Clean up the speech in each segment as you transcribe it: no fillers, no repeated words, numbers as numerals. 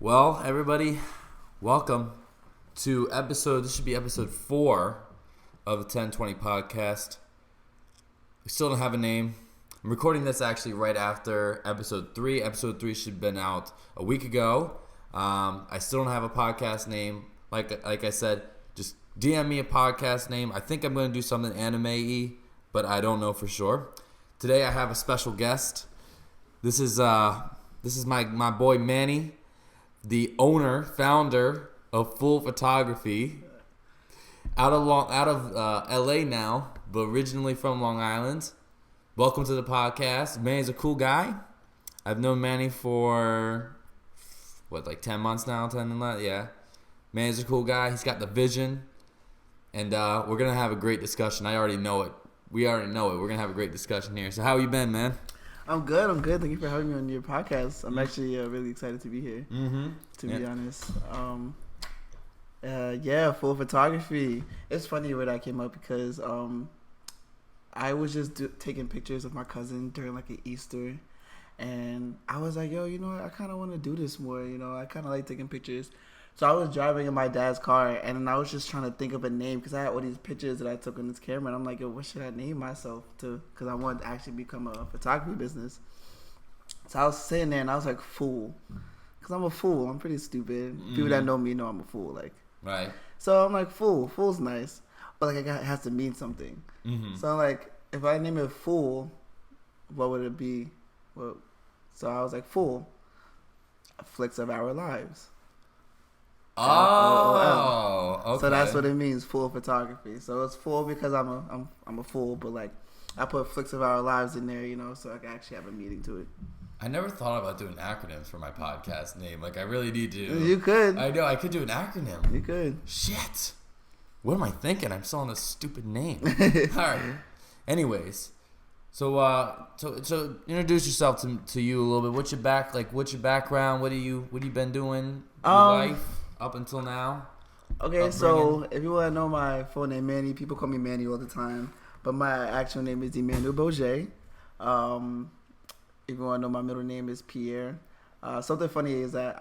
Well, everybody, welcome to this should be episode 4 of the 1020 podcast. We still don't have a name. I'm recording this actually right after episode 3. Episode 3 should have been out a week ago. I still don't have a podcast name. Like I said, just DM me a podcast name. I think I'm going to do something anime-y, but I don't know for sure. Today I have a special guest. This is my boy Manny, the founder of Fool Photography, out of LA now, but originally from Long Island. Welcome to the podcast. Manny's a cool guy. I've known Manny for 10 months now, 10 and that, yeah. Manny's a cool guy. He's got the vision, and we're gonna have a great discussion. I already know it. We already know it. We're gonna have a great discussion here. So how you been, man? I'm good. Thank you for having me on your podcast. I'm actually really excited to be here. To be honest, Full Photography. It's funny where that came up because I was just taking pictures of my cousin during like an Easter, and I was like, yo, you know what? I kind of want to do this more. You know, I kind of like taking pictures. So I was driving in my dad's car, and then I was just trying to think of a name because I had all these pictures that I took on this camera, and I'm like, yo, what should I name myself to? Because I wanted to actually become a photography business. So I was sitting there, and I was like, Fool. Because I'm a fool. I'm pretty stupid. Mm-hmm. People that know me know I'm a fool. Right. So I'm like, Fool. Fool's nice. But it has to mean something. Mm-hmm. So I'm like, if I name it Fool, what would it be? Well, so I was like, Fool. Flicks of our lives. Oh, okay. So that's what it means, Fool Photography. So it's Fool because I'm a fool, but like I put flicks of our lives in there, you know, so I can actually have a meaning to it. I never thought about doing acronyms for my podcast name. Like I really need to. You could. I know I could do an acronym. You could. Shit. What am I thinking? I'm still on this stupid name. All right. Anyways, so introduce yourself to you a little bit. What's your background? What you been doing in your life up until now? Okay, so if you want to know my full name, Manny, people call me Manny all the time, but my actual name is Emmanuel Bourget. If you want to know, my middle name is Pierre. Something funny is that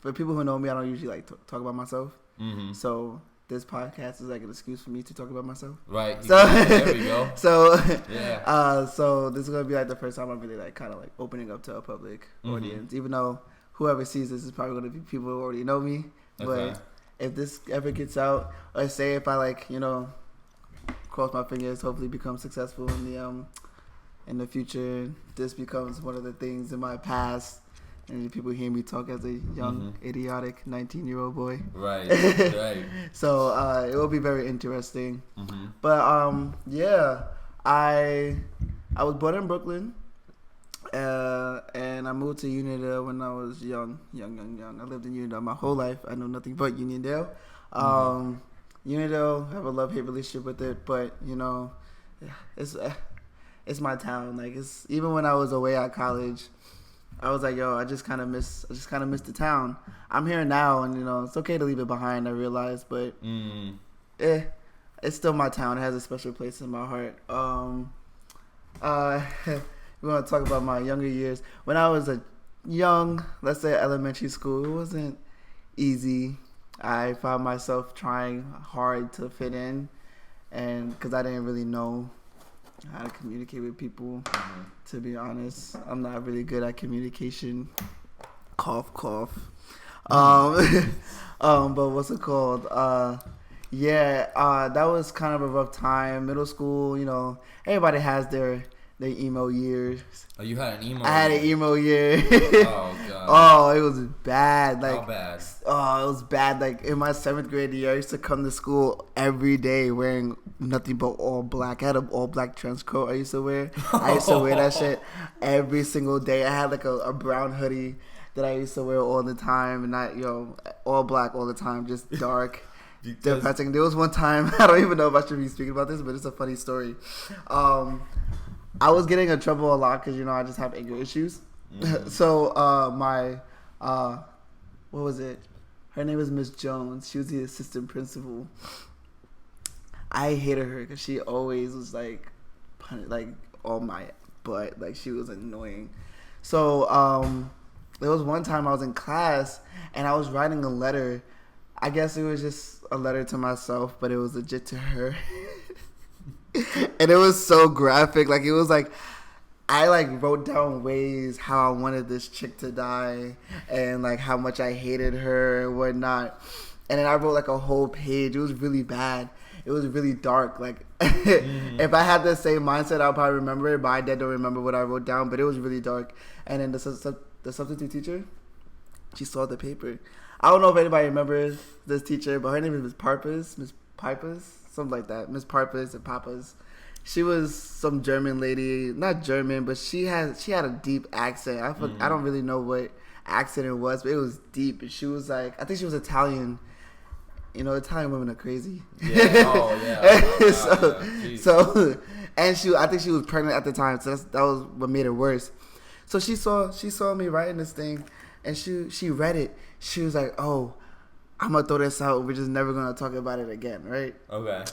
for people who know me, I don't usually like talk about myself. Mm-hmm. So this podcast is like an excuse for me to talk about myself. Right. So there we go. So yeah. So this is gonna be like the first time I'm really like kind of like opening up to a public audience, even though whoever sees this is probably gonna be people who already know me. Okay. But if this ever gets out, or say if I cross my fingers, hopefully become successful in the future, this becomes one of the things in my past, and people hear me talk as a young, idiotic 19-year-old boy. Right, right. So it will be very interesting. Mm-hmm. But I was born in Brooklyn. And I moved to Uniondale when I was young. I lived in Uniondale my whole life. I know nothing but Uniondale. Uniondale, I have a love-hate relationship with it, but you know, it's my town. Like it's even when I was away at college, I was like, yo, I just kind of miss the town. I'm here now, and you know, it's okay to leave it behind. I realize, but it's still my town. It has a special place in my heart. We want to talk about my younger years. When I was let's say elementary school, it wasn't easy. I found myself trying hard to fit in, and because I didn't really know how to communicate with people. Mm-hmm. To be honest, I'm not really good at communication. Cough, cough. But what's it called? That was kind of a rough time. Middle school, you know, everybody has their emo years. Oh, you had an emo year? I had an emo year. Oh, God. Oh, it was bad. How bad? Oh, it was bad. Like, in my 7th grade year, I used to come to school every day wearing nothing but all black. I had an all black trench coat I used to wear. I used to wear that shit every single day. I had, like, a brown hoodie that I used to wear all the time. And all black all the time, just dark. Depressing. There was one time, I don't even know if I should be speaking about this, but it's a funny story. I was getting in trouble a lot because, you know, I just have anger issues. Mm-hmm. So, what was it? Her name was Miss Jones. She was the assistant principal. I hated her because she always was, like on my butt. Like, she was annoying. So, there was one time I was in class and I was writing a letter. I guess it was just a letter to myself, but it was legit to her. And it was so graphic. Like, it was like, I like wrote down ways how I wanted this chick to die and like how much I hated her and whatnot. And then I wrote like a whole page. It was really bad. It was really dark. Like, if I had the same mindset, I'll probably remember it. But I don't remember what I wrote down. But it was really dark. And then the substitute teacher, she saw the paper. I don't know if anybody remembers this teacher, but her name is Miss Pipers, something like that. Miss Pipers and Papas. She was some German lady, not German, but she had a deep accent. I don't really know what accent it was, but it was deep. And she was like, I think she was Italian. You know, Italian women are crazy. Yeah. Oh yeah. So, and I think she was pregnant at the time, so that was what made it worse. So she saw me writing this thing, and she read it. She was like, "Oh, I'm gonna throw this out. We're just never gonna talk about it again, right?" Okay.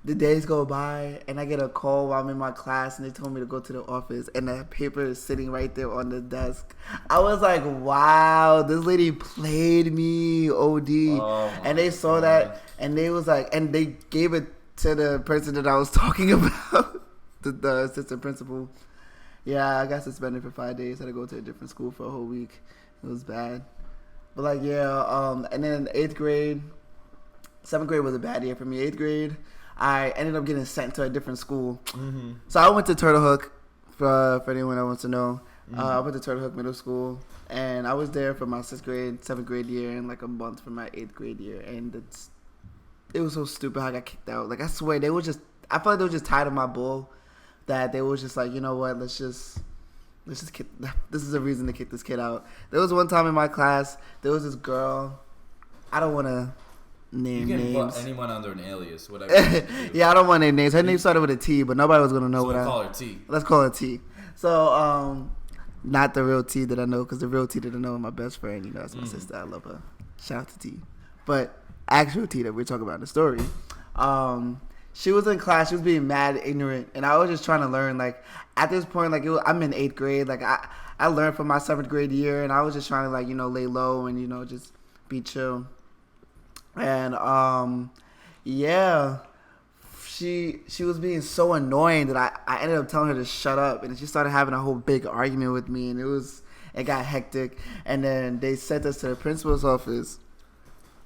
The days go by, and I get a call while I'm in my class, and they told me to go to the office, and the paper is sitting right there on the desk. I was like, wow, this lady played me, OD. And they saw that, and they was like, and they gave it to the person that I was talking about, the assistant principal. Yeah, I got suspended for 5 days. I had to go to a different school for a whole week. It was bad. But like, yeah, and then 8th grade, 7th grade was a bad year for me. 8th grade, I ended up getting sent to a different school. Mm-hmm. So I went to Turtle Hook, for anyone that wants to know. Mm-hmm. I went to Turtle Hook Middle School, and I was there for my 6th grade, 7th grade year, and like a month for my 8th grade year. And it was so stupid how I got kicked out. Like, I swear, I feel like they were just tired of my bull, that they was just like, you know what, let's just kick, this is a reason to kick this kid out. There was one time in my class, there was this girl, I don't want to name you can names. Put anyone under an alias, whatever. Yeah, I don't want to name names. Her name started with a T, but nobody was going to know what call her T. Let's call her T. So, not the real T that I know, because the real T that I know is my best friend. You know, that's my sister. I love her. Shout out to T. But actual T that we're talking about in the story, she was in class. She was being mad ignorant, and I was just trying to learn. Like, at this point, like, I'm in 8th grade. Like, I learned from my 7th grade year, and I was just trying to, like, you know, lay low and, you know, just be chill. And yeah, she was being so annoying that I ended up telling her to shut up, and she started having a whole big argument with me, and it got hectic. And then they sent us to the principal's office.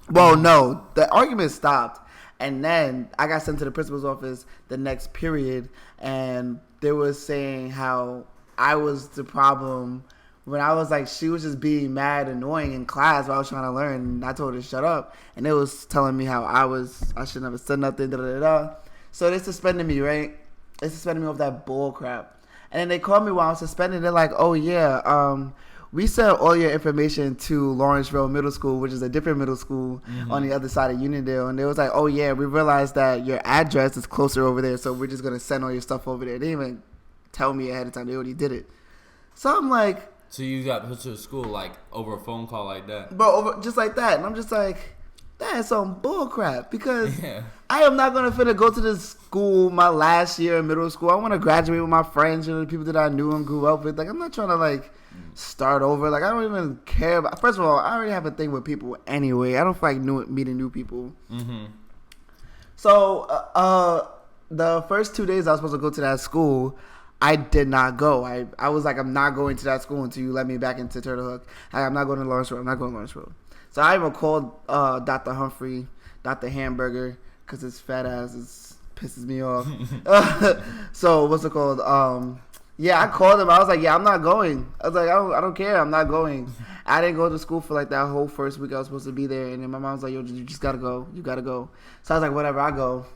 Well, no, the argument stopped, and then I got sent to the principal's office the next period, and they were saying how I was the problem. When I was like, she was just being mad, annoying in class while I was trying to learn. And I told her to shut up. And it was telling me how I should never said nothing, da-da-da-da. So they suspended me, right? They suspended me over that bull crap. And then they called me while I was suspended. They're like, oh, yeah, we sent all your information to Lawrenceville Middle School, which is a different middle school on the other side of Uniondale. And they was like, oh, yeah, we realized that your address is closer over there, so we're just going to send all your stuff over there. They didn't even tell me ahead of time. They already did it. So I'm like... So you got put to school like over a phone call like that? Bro, just like that. And I'm just like, that's some bull crap. Because I am not going to finna go to this school my last year in middle school. I want to graduate with my friends and the people that I knew and grew up with. Like, I'm not trying to, like, start over. Like, I don't even care about... First of all, I already have a thing with people anyway. I don't feel like meeting new people. Mm-hmm. So, the first 2 days I was supposed to go to that school... I did not go. I was like, I'm not going to that school until you let me back into Turtle Hook. I'm not going to Lawrence Road. I'm not going to Lawrence Road. So I even called Dr. Humphrey, Dr. Hamburger, because his fat ass pisses me off. So what's it called? Yeah, I called him. I was like, yeah, I'm not going. I was like, I don't care. I'm not going. I didn't go to school for like that whole first week I was supposed to be there. And then my mom was like, yo, you just got to go. You got to go. So I was like, whatever, I go.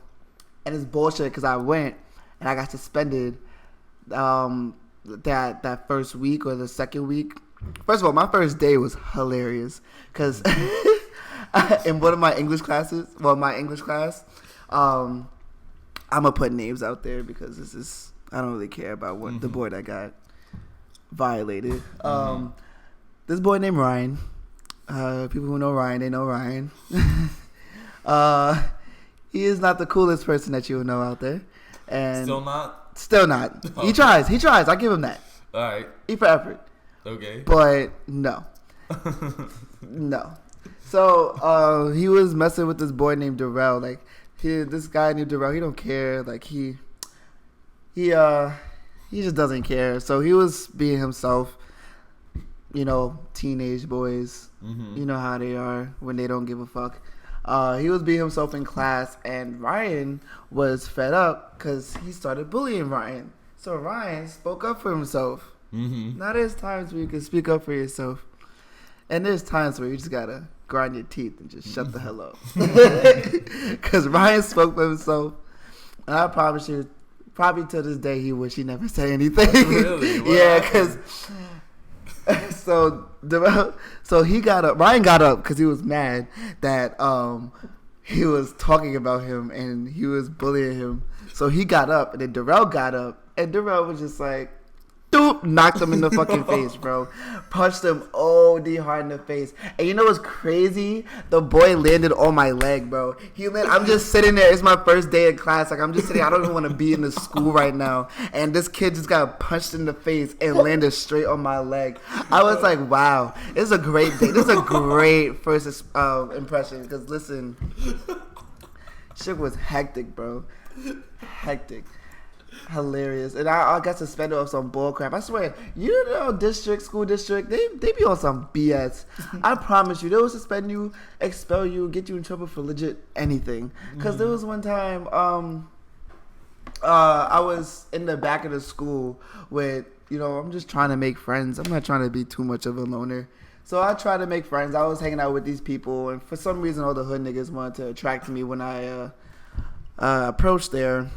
And it's bullshit because I went and I got suspended that first week or the second week. First of all, my first day was hilarious because in one of my English classes, I'm gonna put names out there because I don't really care about what the boy that got violated. This boy named Ryan. People who know Ryan, they know Ryan. He is not the coolest person that you will know out there. And Still not. Still not. Okay. He tries. I give him that. All right. E for effort. Okay. But no. No. So he was messing with this boy named Darrell. Like this guy named Darrell, he don't care. Like he just doesn't care. So he was being himself. You know, teenage boys. Mm-hmm. You know how they are when they don't give a fuck. He was being himself in class, and Ryan was fed up because he started bullying Ryan. So Ryan spoke up for himself. Mm-hmm. Now there's times where you can speak up for yourself, and there's times where you just gotta grind your teeth and just shut the hell up. Because Ryan spoke for himself, and I promise you, probably to this day, he wish he never said anything. Really? Yeah, because. So he got up. Ryan got up because he was mad that he was talking about him and he was bullying him. So he got up, and then Darrell got up, and Darrell was just like, doop, knocked him in the fucking face, bro. Punched him OD hard in the face. And you know what's crazy? The boy landed on my leg, bro. I'm just sitting there. It's my first day of class. Like, I'm just sitting. I don't even want to be in the school right now. And this kid just got punched in the face and landed straight on my leg. I was like, wow. This is a great day. This is a great first impression. Because, listen, shit was hectic, bro. Hectic. Hilarious. And I got suspended off some bull crap. I swear, you know, school district, they be on some BS. I promise you, they will suspend you, expel you, get you in trouble for legit anything. Because there was one time I was in the back of the school with, you know, I'm just trying to make friends. I'm not trying to be too much of a loner. So I tried to make friends. I was hanging out with these people, and for some reason all the hood niggas wanted to attract me when I approached there.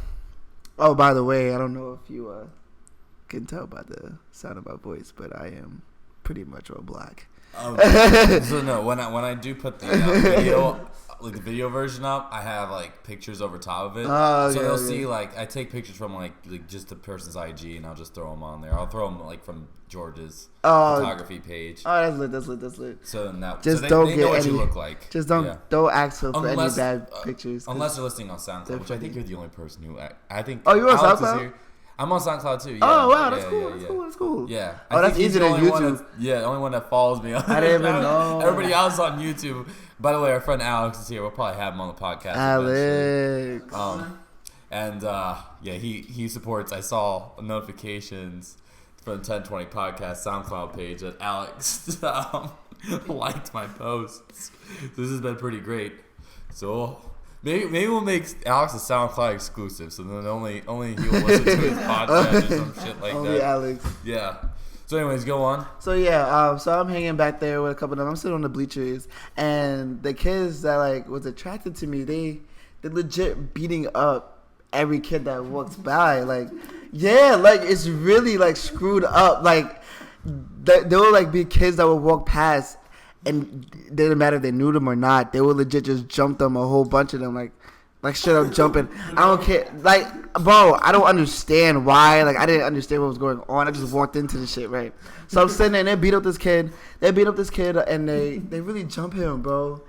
Oh, by the way, I don't know if you can tell by the sound of my voice, but I am pretty much all black. So no, when I do put the video, like the video version up, I have like pictures over top of it. So they'll see like I take pictures from like just the person's IG, and I'll just throw them on there. I'll throw them like from George's photography page. Oh, that's lit. So then that just so don't they get know what any, you look like. Just don't ask for any bad pictures. Unless you're listening on SoundCloud, which I think you're the only person who I think. Oh, you're on Alex SoundCloud? Is here. I'm on SoundCloud too. Yeah. Oh wow, that's cool. That's cool. Yeah. Oh, that's easier than YouTube. The only one that follows me. I didn't even know. Everybody else on YouTube. By the way, our friend Alex is here. We'll probably have him on the podcast. Alex. He supports. I saw notifications from the 1020 podcast SoundCloud page that Alex liked my posts. This has been pretty great. So. Maybe we'll make Alex a SoundCloud exclusive, so then only he will listen to his podcast or some shit like only that. Alex. Yeah. So anyways, go on. So yeah, so I'm hanging back there with a couple of them. I'm sitting on the bleachers, and the kids that like was attracted to me, they legit beating up every kid that walks by. Like, yeah, like it's really like screwed up. Like there will like be kids that would walk past. And it didn't matter if they knew them or not. They would legit just jump them, a whole bunch of them, like straight up jumping. I don't care. Like, bro, I don't understand why. Like, I didn't understand what was going on. I just walked into the shit, right? So I'm sitting there, and they beat up this kid. And they really jump him, bro.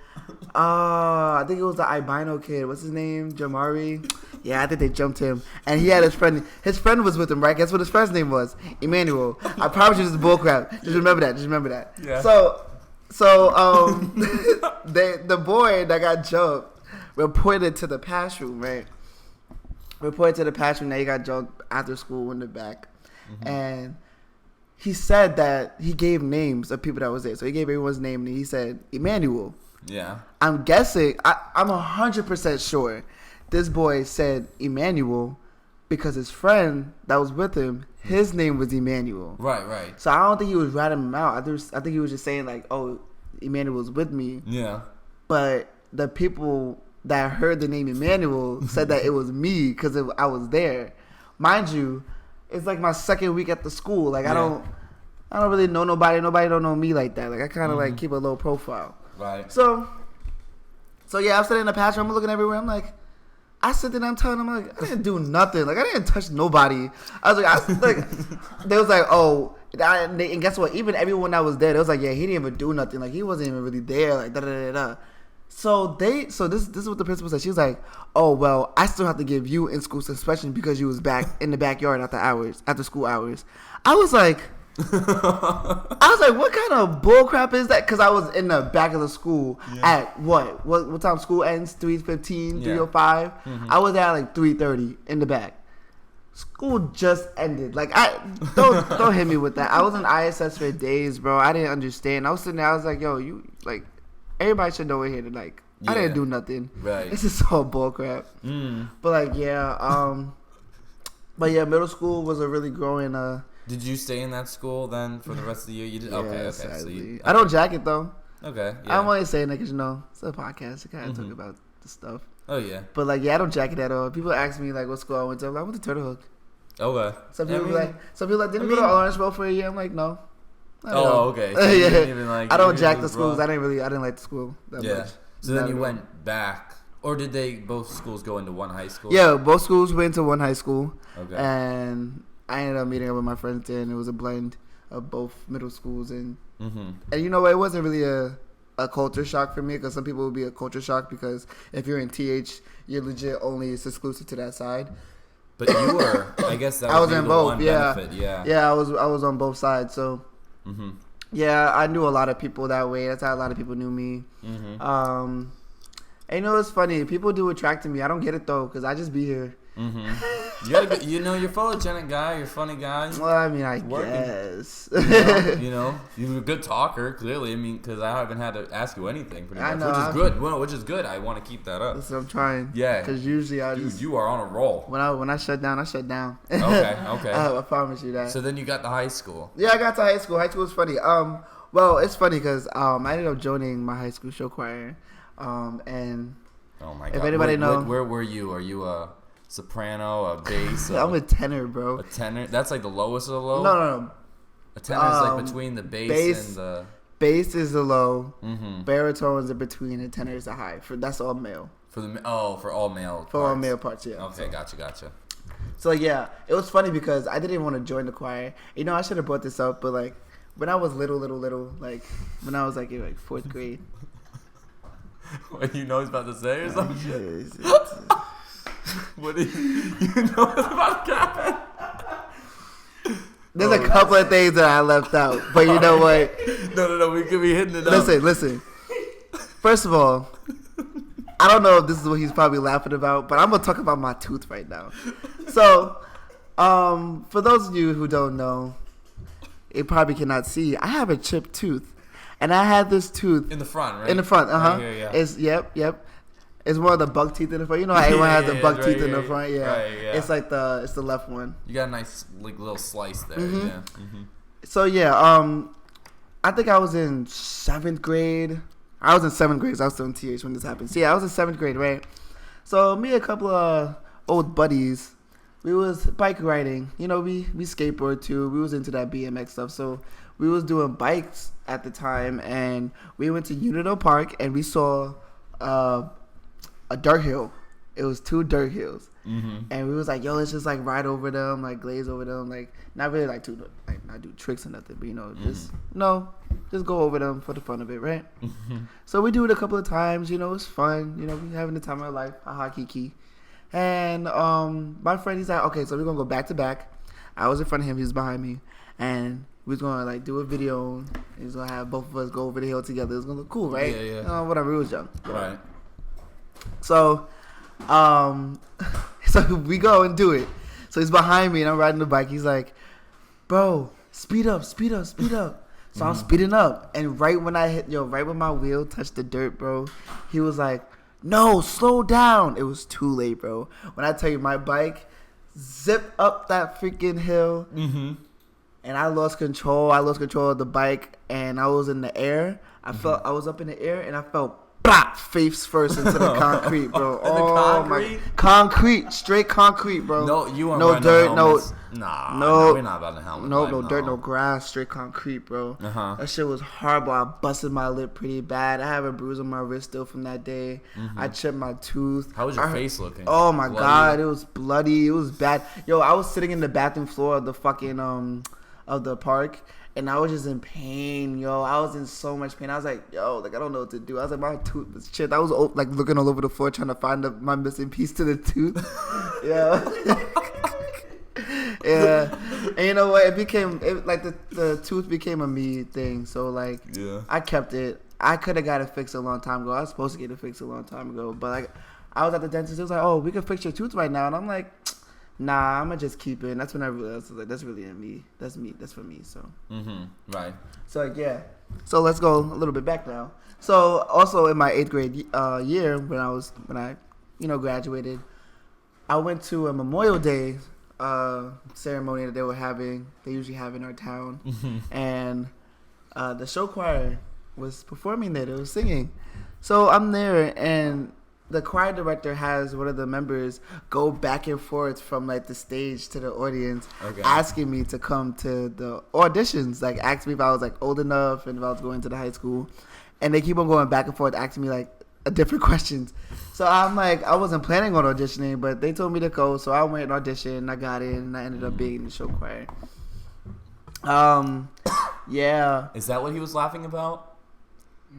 I think it was the albino kid. What's his name? Jamari? Yeah, I think they jumped him. And he had his friend. His friend was with him, right? Guess what his friend's name was? Emmanuel. I promise you this is bullcrap. Just remember that. Yeah. So the boy that got jumped reported to the pass room, right? Reported to the pass room that he got jumped after school in the back. Mm-hmm. And he said that he gave names of people that was there. So he gave everyone's name, and he said, Emmanuel. Yeah. I'm guessing, I'm 100% sure this boy said Emmanuel because his friend that was with him, his name was Emmanuel. Right. So I don't think he was ratting him out. I think he was just saying like, oh, Emmanuel was with me. Yeah. But the people that heard the name Emmanuel said that it was me because I was there. Mind you, it's like my second week at the school. Like I don't really know nobody. Nobody don't know me like that. Like I kind of like keep a low profile. Right. So yeah, I'm sitting in the pass room. I'm looking everywhere. I'm like, I sit there and I'm telling them, like, I didn't do nothing. Like, I didn't touch nobody. I was like, they was like, oh, and guess what? Even everyone that was there, they was like, yeah, he didn't even do nothing. Like, he wasn't even really there. Like, da-da-da-da. So this is what the principal said. She was like, oh, well, I still have to give you in-school suspension because you was back in the backyard after school hours. I was like, I was like, what kind of bullcrap is that? Because I was in the back of the school at what time school ends? 3:15, 3:05. Mm-hmm. I was at like 3:30 in the back. School just ended. Like, don't hit me with that. I was in ISS for days, bro. I didn't understand. I was sitting there. I was like, yo, you like, everybody should know we're here to like. I didn't do nothing. Right. This is all bullcrap. But like, but yeah, middle school was a really growing. Did you stay in that school then for the rest of the year? You did. Okay. So I don't jack it though. Okay. Yeah. I'm only saying that because it's a podcast. I kind of talk about the stuff. Oh yeah. But like, I don't jack it at all. People ask me like, what school I went to. I'm like, I went to Turtle Hook. Okay. Some people didn't go to Lawrenceville for a year. I'm like, no. Okay. So you didn't even, like, I don't jack the schools. I didn't like the school that much. So then you went back, or did both schools go into one high school? Yeah, both schools went to one high school. Okay. And I ended up meeting up with my friends there, and it was a blend of both middle schools. And and it wasn't really a culture shock for me, because some people would be a culture shock because if you're in TH, you're legit it's exclusive to that side. But you were, I guess that I was be in the both. one benefit. Yeah, I was on both sides. So. Yeah, I knew a lot of people that way. That's how a lot of people knew me. And it's funny. People do attract to me. I don't get it though, because I just be here. You're a photogenic guy. You're a funny guy. Well, I mean, I guess. You're a good talker. Clearly, I mean, because I haven't had to ask you anything pretty much, I know, which is good. Well, which is good. I want to keep that up. That's what I'm trying. Yeah. Because usually you are on a roll. When I shut down, I shut down. Okay. I promise you that. So then you got to high school. Yeah, I got to high school. High school was funny. Well, it's funny because I ended up joining my high school show choir. And oh my god, if anybody knows, where were you? Are you a soprano, a bass? I'm a tenor, bro. A tenor? That's like the lowest of the low? No. A tenor is like between the bass and the... Bass is the low. Baritones are between, and tenor is the high. That's all male. For all male. For all male parts, yeah. Okay, gotcha. So yeah, it was funny because I didn't want to join the choir. I should have brought this up, but like when I was little, like when I was like in like 4th grade. What he's about to say or something? What do you know what's about to happen? There's a couple of things that I left out, but you know what? No, we could be hitting it up. Listen. First of all, I don't know if this is what he's probably laughing about, but I'm gonna talk about my tooth right now. So, for those of you who don't know, it probably cannot see. I have a chipped tooth, and I had this tooth in the front, right? In the front, Right here, yeah. It's yep. It's one of the buck teeth in the front. You know how everyone has the buck teeth in the front. Yeah. Right, yeah. It's like it's the left one. You got a nice like little slice there. Yeah. So yeah, I think I was in 7th grade. I was in 7th grade. So I was still in TH when this happened. So yeah, I was in 7th grade, right? So me and a couple of old buddies, we was bike riding. We skateboard too. We was into that BMX stuff. So we was doing bikes at the time, and we went to Unito Park, and we saw a dirt hill. It was 2 dirt hills, and we was like, "Yo, let's just like ride over them, like glaze over them, like not really like not do tricks or nothing, but just go over them for the fun of it, right?" So we do it a couple of times. It's fun. We having the time of our life, haha, kiki. And my friend, he's like, "Okay, so we're gonna go back to back." I was in front of him, he was behind me, and we was gonna like do a video. And he was gonna have both of us go over the hill together. It was gonna look cool, right? Yeah. Whatever. It was young. Right. So, so we go and do it. So he's behind me and I'm riding the bike. He's like, "Bro, speed up." So I'm speeding up, and right when my wheel touched the dirt, bro, he was like, "No, slow down." It was too late, bro. When I tell you, my bike zipped up that freaking hill, and I lost control. I lost control of the bike, and I was in the air. I was up in the air, and I felt face first into the concrete, bro. Concrete? Concrete, straight concrete, bro. No, you weren't no dirt, no. No, we're not about the helmet. No dirt, no grass, straight concrete, bro. That shit was horrible. I busted my lip pretty bad. I have a bruise on my wrist still from that day. I chipped my tooth. How was your face looking? Oh my god, it was bloody. It was bad. Yo, I was sitting in the bathroom floor of the fucking of the park, and I was just in pain, yo. I was in so much pain. I was like, yo, like I don't know what to do. I was like, my tooth was chipped. I was like looking all over the floor trying to find my missing piece to the tooth. Yeah. Yeah. And you know what? The tooth became a me thing. So like, I kept it. I could have got it fixed a long time ago. I was supposed to get it fixed a long time ago. But like, I was at the dentist. It was like, oh, we can fix your tooth right now. And I'm like, nah, I'm gonna just keep it. And that's when I realized, like, that's really in me. That's me. That's for me. So. Right. So like, yeah. So let's go a little bit back now. So also in my 8th grade year, when I graduated, I went to a Memorial Day ceremony that they usually have in our town, and the show choir was performing there. They were singing. So I'm there, and the choir director has one of the members go back and forth from like the stage to the audience, asking me to come to the auditions, like ask me if I was like old enough and if I was going to the high school, and they keep on going back and forth asking me like different questions. So I'm like, I wasn't planning on auditioning, but they told me to go, so I went and auditioned. I got in, and I ended up being in the show choir. Yeah. Is that what he was laughing about?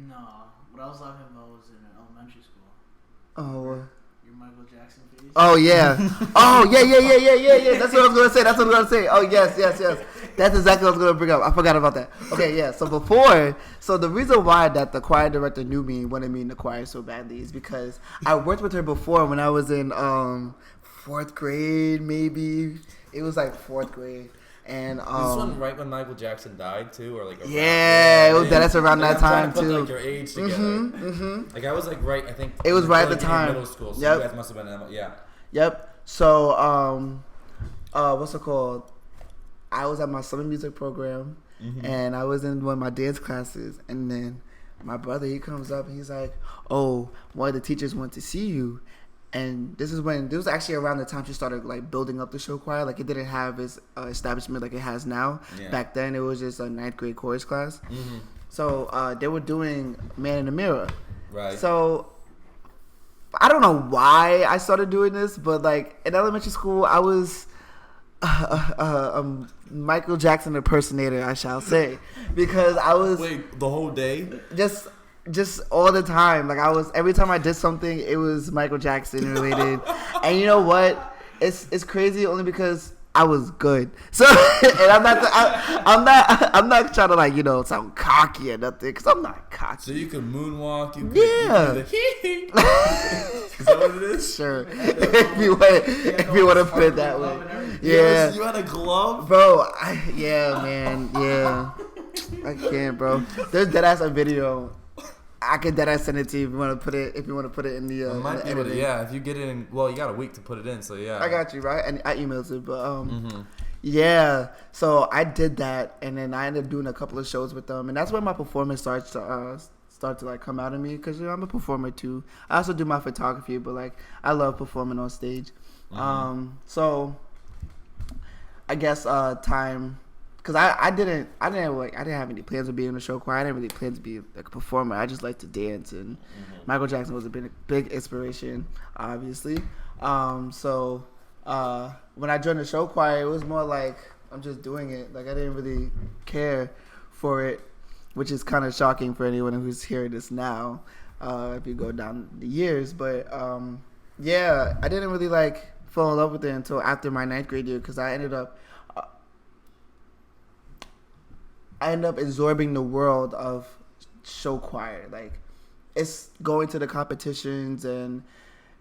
No, what I was laughing about was in elementary school. Oh. Your Michael Jackson face. Oh yeah. Oh yeah. That's what I was gonna say. Oh yes. That's exactly what I was gonna bring up. I forgot about that. Okay, yeah. So the reason why that the choir director knew me, wanted me in the choir so badly, is because I worked with her before when I was in 4th grade, maybe. It was like 4th grade. And this one right when Michael Jackson died too, or like that's around that time too. too. Like your age together. Like I was like right, I think it was right at the time. Middle school, so you guys must have been Yep. So what's it called? I was at my summer music program, and I was in one of my dance classes, and then my brother, he comes up and he's like, "Oh, one of the teachers wants to see you." And this was actually around the time she started like building up the show choir. Like it didn't have its establishment like it has now. Yeah. Back then it was just a 9th grade chorus class. So they were doing Man in the Mirror. Right. So I don't know why I started doing this, but like in elementary school I was a Michael Jackson impersonator, I shall say, because I was the whole day. Just all the time. Like every time I did something, it was Michael Jackson related. And you know what? It's crazy only because I was good. So and I'm not trying to like, sound cocky or nothing, because I'm not cocky. So you can moonwalk. You could, is that what it is? Sure. if you want to put it that way. Yeah. You had a glove, bro. Man. Yeah. I can't, bro. There's deadass a video. I could deadass send it to you if you want to put it. If you want to put it in the. Might be able to, if you get it in. Well, you got a week to put it in, so yeah. I got you, right? And I emailed it, but yeah. So I did that, and then I ended up doing a couple of shows with them, and that's when my performance starts to like come out of me, because I'm a performer too. I also do my photography, but like I love performing on stage. So I guess time. Cause I didn't have any plans of being in the show choir. I didn't really plan to be like a performer. I just like to dance, and Michael Jackson was a big inspiration, obviously. So when I joined the show choir, it was more like I'm just doing it. Like I didn't really care for it, which is kind of shocking for anyone who's hearing this now. If you go down the years, but I didn't really like fall in love with it until after my 9th grade year, because I ended up absorbing the world of show choir. Like, it's going to the competitions and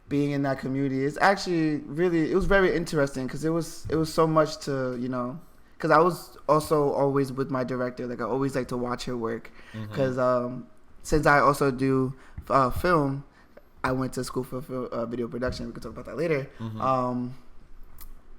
being in that community. It's actually it was very interesting, because it was so much to, because I was also always with my director. Like, I always like to watch her work, because since I also do film, I went to school for video production. We can talk about that later.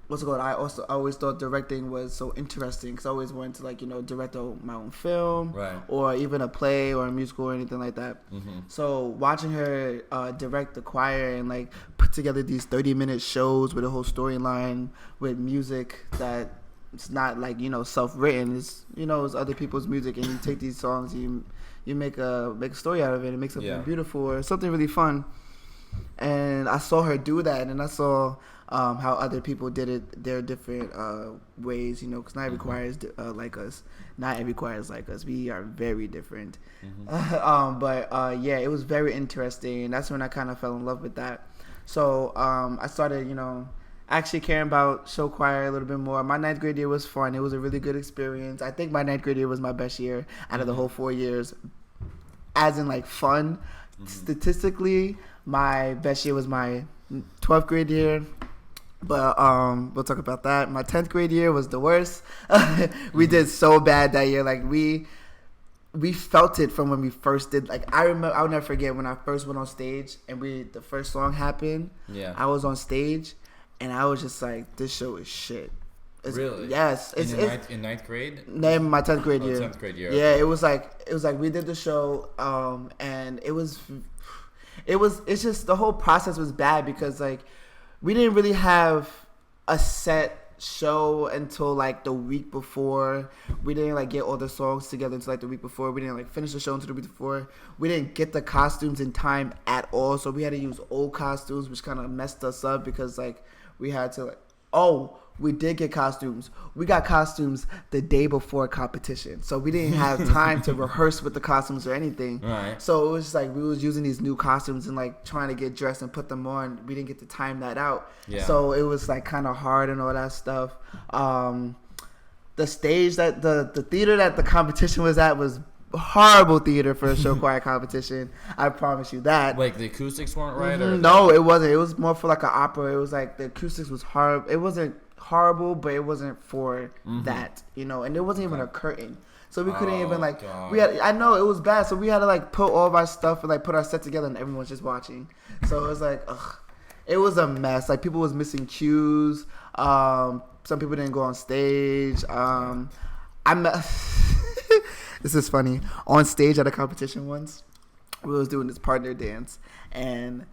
What's it called? I always thought directing was so interesting, because I always wanted to direct my own film, right, or even a play or a musical or anything like that. So watching her direct the choir and like put together these 30-minute shows with a whole storyline with music that it's not like self-written. It's it's other people's music, and you take these songs, you make a story out of it and make something beautiful or something really fun. And I saw her do that, and I saw how other people did it, their different ways, because not every choir is like us. Not every choir is like us. We are very different. It was very interesting. That's when I kind of fell in love with that. So I started, actually caring about show choir a little bit more. My ninth grade year was fun. It was a really good experience. I think my ninth grade year was my best year out of the whole 4 years. As in, like, fun. Statistically, my best year was my 12th grade year. But we'll talk about that. My 10th grade year was the worst. We did so bad that year. Like, we felt it from when we first did. Like, I remember, I'll never forget when I first went on stage and the first song happened. Yeah. I was on stage and I was just like, this show is shit. Really? Yes. In ninth grade? No, my 10th grade year. 10th grade year. Yeah, okay. it was like we did the show, and it's just the whole process was bad because, like, we didn't really have a set show until, like, the week before. We didn't, like, get all the songs together until, like, the week before. We didn't, like, finish the show until the week before. We didn't get the costumes in time at all, so we had to use old costumes, which kind of messed us up because, like, we had to, like, we did get costumes. We got costumes the day before competition. So we didn't have time to rehearse with the costumes or anything. Right. So it was just like we was using these new costumes and, like, trying to get dressed and put them on. We didn't get to time that out. Yeah. So it was, like, kind of hard and all that stuff. The stage that the theater that the competition was at was horrible theater for a show choir competition. I promise you that. Like, the acoustics weren't right? Or No, it wasn't. It was more for, like, an opera. It was like the acoustics was horrible. It wasn't horrible, but it wasn't for that, you know, and there wasn't even a curtain, so we couldn't even, like, God. I know it was bad, so we had to, like, put all of our stuff and, like, put our set together and everyone's just watching. So it was like, it was a mess. Like, people was missing cues. Some people didn't go on stage. This is funny. On stage at a competition once, we was doing this partner dance, and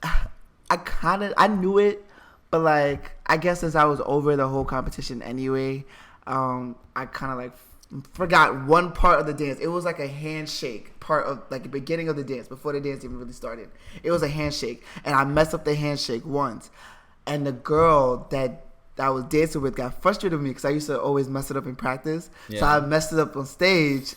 I knew it, but, like, I guess since I was over the whole competition anyway, I kind of, like, forgot one part of the dance. It was like a handshake part of, like, the beginning of the dance before the dance even really started. It was a handshake, and I messed up the handshake once, and the girl that I was dancing with got frustrated with me because I used to always mess it up in practice. Yeah. So I messed it up on stage.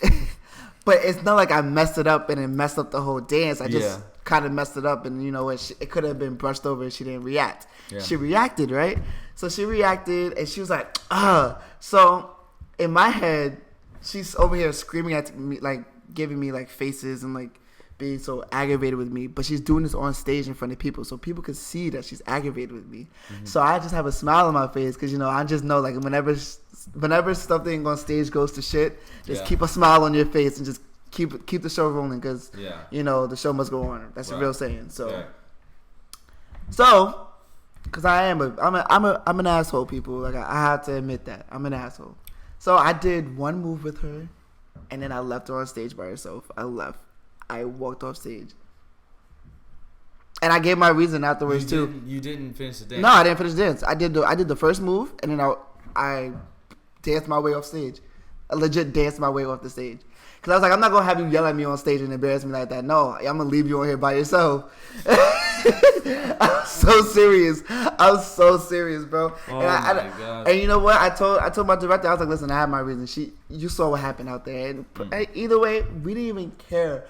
But it's not like I messed it up and it messed up the whole dance. I just kind of messed it up, and, you know, it could have been brushed over and she didn't react. Yeah. She reacted, right? So she reacted, and she was like, ugh. So in my head, she's over here screaming at me, like, giving me, like, faces and, like, being so aggravated with me. But she's doing this on stage in front of people, so people could see that she's aggravated with me. So I just have a smile on my face because, you know, I just know, like, whenever something on stage goes to shit, just keep a smile on your face and just keep the show rolling because, you know, the show must go on. That's a real saying. So, because I'm an asshole, people. Like, I have to admit that I'm an asshole. So I did one move with her, and then I left her on stage by herself. I walked off stage, and I gave my reason afterwards too. You didn't finish the dance. No, I didn't finish the dance. I did the first move, and then I danced my way off stage. I legit danced my way off the stage. Because I was like, I'm not going to have you yell at me on stage and embarrass me like that. No, I'm going to leave you on here by yourself. I was so serious. Bro. Oh, my God. And you know what? I told my director, I was like, listen, I have my reason. You saw what happened out there. And either way, we didn't even care.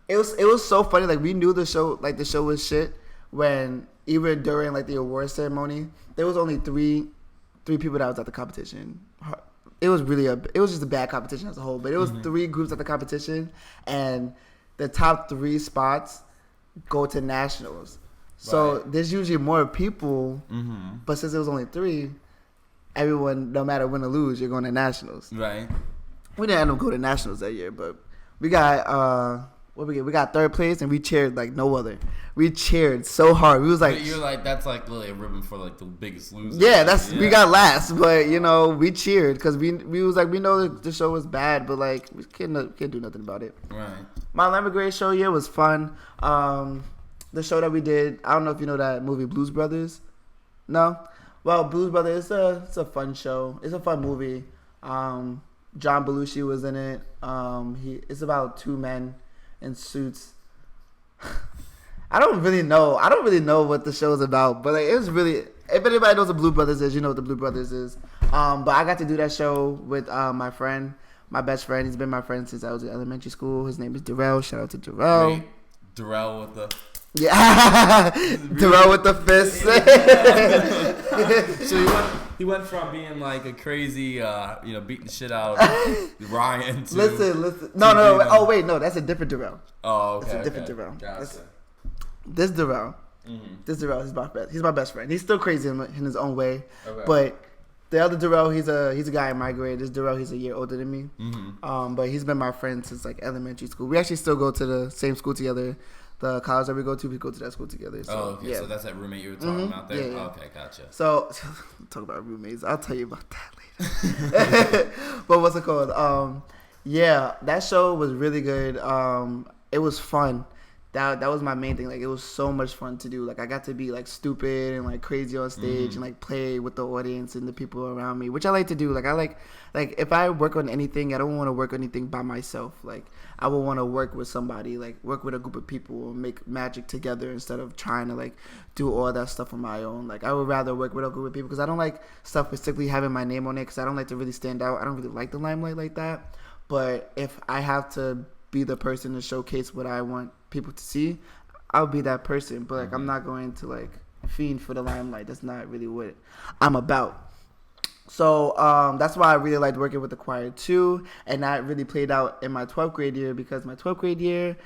It was so funny. Like, we knew the show was shit when, even during, like, the award ceremony, there was only three people that was at the competition. It was just a bad competition as a whole, but it was 3 groups at the competition, and the top 3 spots go to nationals. So there's usually more people, but since it was only 3, everyone, no matter win or lose, you're going to nationals. Right. We didn't end up going to nationals that year, but we got we got 3rd place, and we cheered like no other. We cheered so hard. We was like, but you're like, that's like literally a ribbon for like the biggest loser. Yeah, we got last, but, you know, we cheered because we was like, we know the show was bad, but, like, we can't do nothing about it. Right. My 11th grade show year was fun. The show that we did, I don't know if you know that movie Blues Brothers. No? Well, Blues Brothers, it's a fun show. It's a fun movie. John Belushi was in it. It's about 2 men in suits. I don't really know what the show is about, but, like, it was really, if anybody knows what Blue Brothers is, you know what the Blue Brothers is. But I got to do that show with my friend, my best friend. He's been my friend since I was in elementary school. His name is Darrell. Shout out to Darrell. Great. Darrell with the Yeah, Darrell with the fist. So he went from being like a crazy, beating the shit out of Ryan to... Listen. No. Oh, wait, no, that's a different Darrell. Oh, okay. That's a different Darrell. Gotcha. This Darrell. Mm-hmm. This Darrell is he's my best friend. He's still crazy in his own way. Okay. But the other Darrell, he's a guy in my grade. This Darrell, he's a year older than me. Mm-hmm. But he's been my friend since like elementary school. We actually still go to the same school together. The college that we go to that school together. So, okay. Yeah. So that's that roommate you were talking about there? Yeah. Okay, gotcha. So, talk about roommates. I'll tell you about that later. But what's it called? Yeah, that show was really good. It was fun. That was my main thing. Like, it was so much fun to do. Like, I got to be like stupid and like crazy on stage and like play with the audience and the people around me, which I like to do. Like, I like if I work on anything, I don't want to work on anything by myself. Like, I would want to work with somebody, like work with a group of people and make magic together instead of trying to like do all that stuff on my own. Like, I would rather work with a group of people because I don't like stuff specifically having my name on it because I don't like to really stand out. I don't really like the limelight like that. But if I have to be the person to showcase what I want people to see, I'll be that person. But like, I'm not going to like fiend for the limelight. That's not really what I'm about. So that's why I really liked working with the choir too, and that really played out in my 12th grade year because my 12th grade year,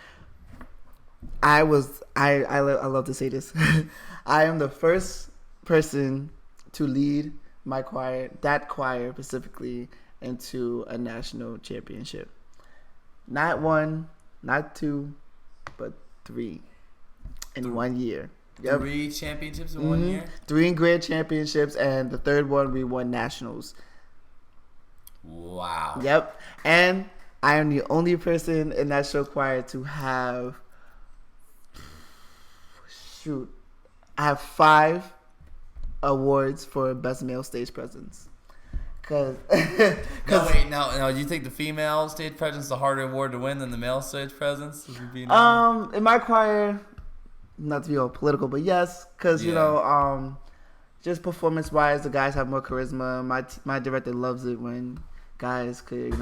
I love to say this, I am the first person to lead my choir, that choir specifically, into a national championship. Not one, not two, but 3 in 1 year. Yep. 3 championships in 1 year? 3 in grade championships, and the third one we won nationals. Wow. Yep. And I am the only person in that show choir to have, I have 5 awards for best male stage presence. No, do you think the female stage presence is a harder award to win than the male stage presence? In my choir, not to be all political, but yes, because just performance wise, the guys have more charisma. My director loves it when guys could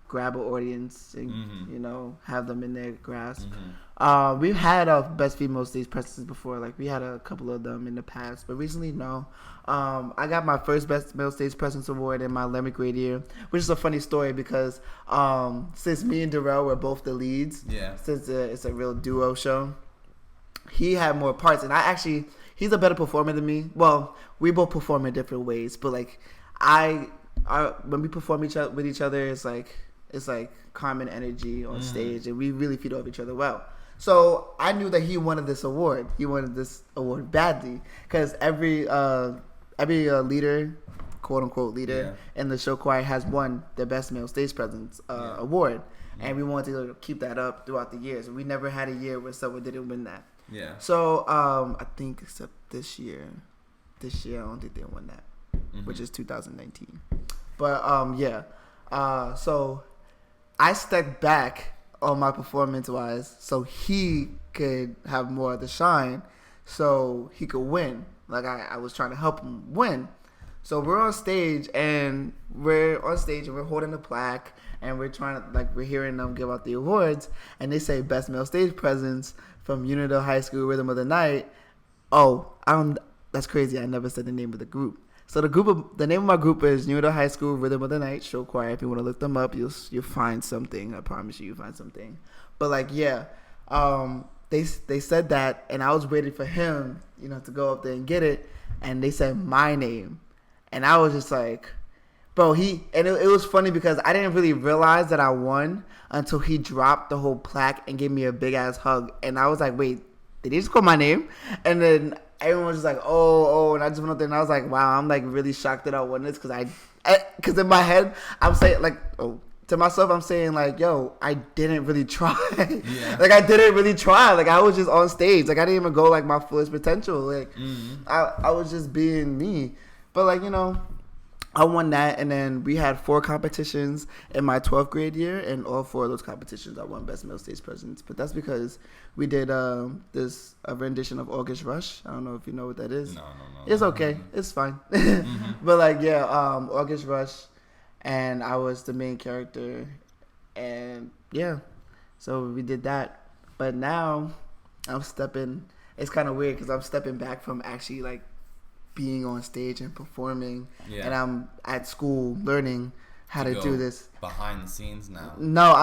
grab an audience and have them in their grasp. We've had best female stage presences before, like we had a couple of them in the past, but recently no. I got my first best male stage presence award in my 11th grade year, which is a funny story because since me and Darrell were both the leads, since it's a real duo show, he had more parts, and he's a better performer than me. Well, we both perform in different ways, but like when we perform with each other, it's like common energy on stage, and we really feed off each other well. So I knew that he wanted this award. He wanted this award badly because every leader, quote unquote leader, in the show choir has won the best male stage presence award, and we wanted to keep that up throughout the years. We never had a year where someone didn't win that. Yeah. So I think except this year I don't think they won that, which is 2019. But so I stepped back on my performance wise so he could have more of the shine so he could win. Like I was trying to help him win. So we're on stage and we're holding the plaque and we're trying to we're hearing them give out the awards, and they say best male stage presence from Unionville High School Rhythm of the Night. That's crazy. I never said the name of the group. So the name of my group is Unionville High School Rhythm of the Night Show Choir. If you want to look them up, you'll find something. I promise you'll find something. But they said that, and I was waiting for him, to go up there and get it, and they said my name, and I was just like, bro, it was funny because I didn't really realize that I won until he dropped the whole plaque and gave me a big ass hug, and I was like, wait, did he just call my name? And then everyone was just like, oh, and I just went up there and I was like, wow, I'm like really shocked that I won this because in my head I'm saying to myself, I'm saying like, yo, I didn't really try. I didn't really try. I was just on stage. I didn't even go my fullest potential. I was just being me. But I won that, and then we had 4 competitions in my 12th grade year, and all 4 of those competitions I won best male stage presence. But that's because we did a rendition of August Rush. I don't know if you know what that is. No. It's okay. It's fine. But August Rush, and I was the main character, and so we did that. But now I'm stepping it's kind of weird because I'm stepping back from actually like being on stage and performing, and I'm at school learning how to do this behind the scenes now. No,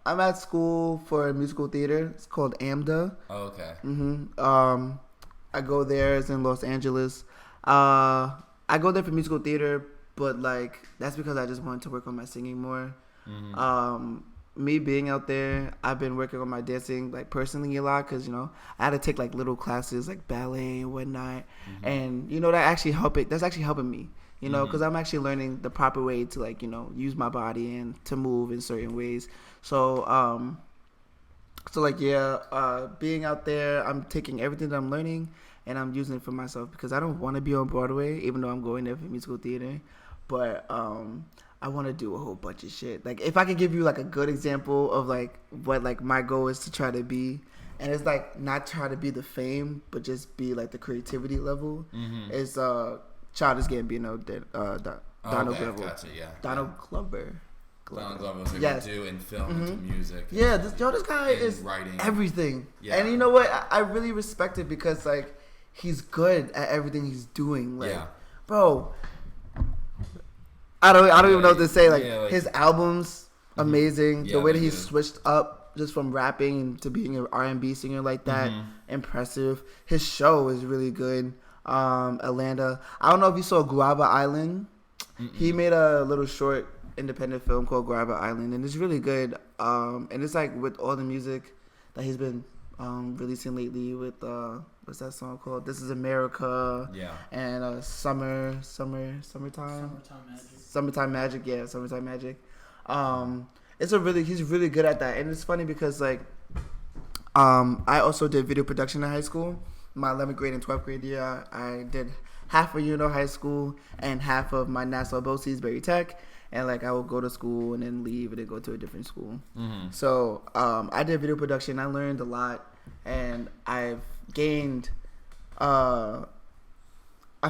I'm at school for musical theater. It's called AMDA. Oh, okay. I go there. It's in Los Angeles. I go there for musical theater, but like that's because I just wanted to work on my singing more. Me being out there, I've been working on my dancing like personally a lot because I had to take like little classes like ballet and whatnot, and that actually that's actually helping me. Because I'm actually learning the proper way to like use my body and to move in certain ways. So being out there, I'm taking everything that I'm learning and I'm using it for myself because I don't want to be on Broadway, even though I'm going there for musical theater. But I want to do a whole bunch of shit. Like if I could give you like a good example of like what like my goal is to try to be, and it's like not try to be the fame, but just be like the creativity level. Is Childish Gambino, Donald Glover. Gotcha, yeah. Donald Glover. Donald Glover was able to do in film, into music. Yeah, this guy is writing. Everything. Yeah. And you know what? I really respect it because like he's good at everything he's doing. Like, bro, I don't even know what to say. Like his albums, amazing. The way that he switched up just from rapping to being an R&B singer like that, impressive. His show is really good. Atlanta. I don't know if you saw Guava Island. He made a little short independent film called Guava Island, and it's really good. And it's like with all the music that he's been releasing lately with what's that song called? This Is America. Yeah. And Summertime Magic. Yeah, Summertime Magic. He's really good at that, and it's funny because like I also did video production in high school. My 11th grade and 12th grade year, I did half of high school and half of my Nassau BOCES Berry Tech. And like I would go to school and then leave and then go to a different school. So I did video production. I learned a lot, and I've gained. I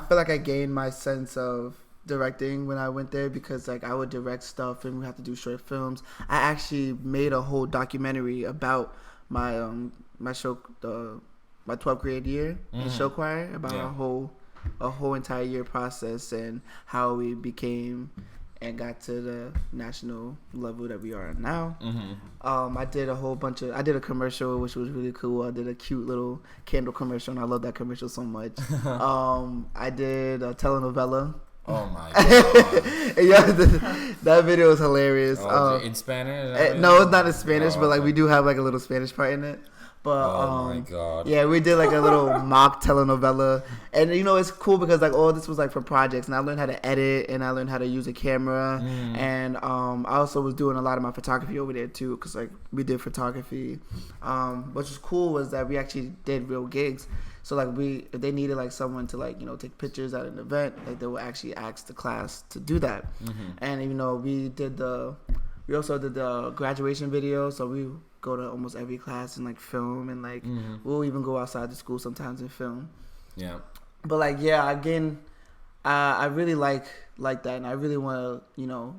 feel like I gained my sense of directing when I went there because like I would direct stuff and we have to do short films. I actually made a whole documentary about my my show my 12th grade year in show choir about a whole entire year process and how we became and got to the national level that we are now. I did a commercial which was really cool. I did a cute little candle commercial and I love that commercial so much. I did a telenovela. Oh my god! That video is hilarious. In Spanish? No, it's not in Spanish, but like we do have like a little Spanish part in it. But my god! Yeah, we did like a little mock telenovela, and it's cool because like all this was like for projects, and I learned how to edit, and I learned how to use a camera, and I also was doing a lot of my photography over there too, because like we did photography. What was cool was that we actually did real gigs. So like if they needed like someone to like take pictures at an event, like they would actually ask the class to do that. And we also did the graduation video, so we go to almost every class and like film and like we'll even go outside the school sometimes and film. Yeah. But like again, I really like that, and I really want to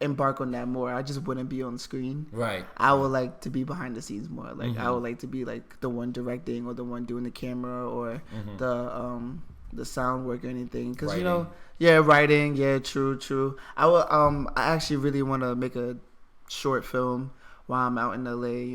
embark on that more. I just wouldn't be on the screen. Right. I would like to be behind the scenes more. Like I would like to be like the one directing or the one doing the camera or the sound work or anything. Cause writing. Yeah, true. I actually really want to make a short film while I'm out in LA.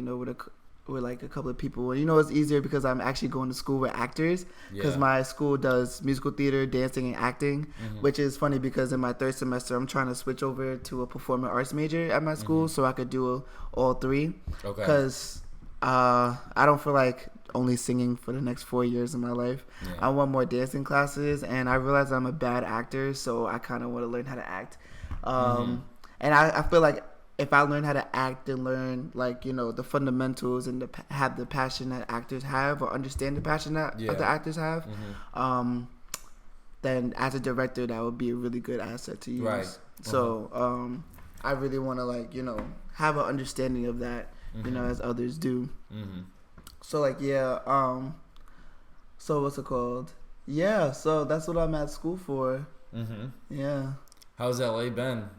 With like a couple of people. And it's easier because I'm actually going to school with actors because my school does musical theater, dancing, and acting, which is funny because in my third semester I'm trying to switch over to a performing arts major at my school so I could do all three. Okay. Because I don't feel like only singing for the next 4 years of my life. Yeah. I want more dancing classes, and I realize I'm a bad actor, so I kind of want to learn how to act. And I feel like if I learn how to act and learn like the fundamentals and have the passion that actors have or understand the passion that the actors have, then as a director that would be a really good asset to use. Right. So I really want to like have an understanding of that as others do. So like so what's it called? Yeah. So that's what I'm at school for. Yeah. How's LA been?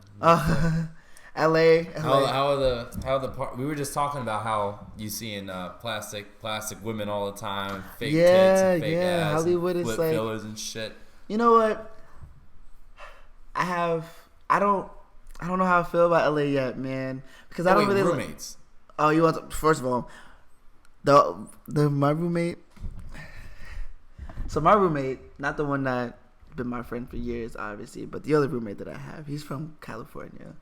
LA. How are the we were just talking about how you see in plastic women all the time, fake tits and fake ass, Hollywood and is lip like fillers and shit. You know what? I don't know how I feel about LA yet, man, because I don't really roommates. Oh, you want to, first of all, my roommate. So my roommate, not the one that been my friend for years, obviously, but the other roommate that I have, he's from California,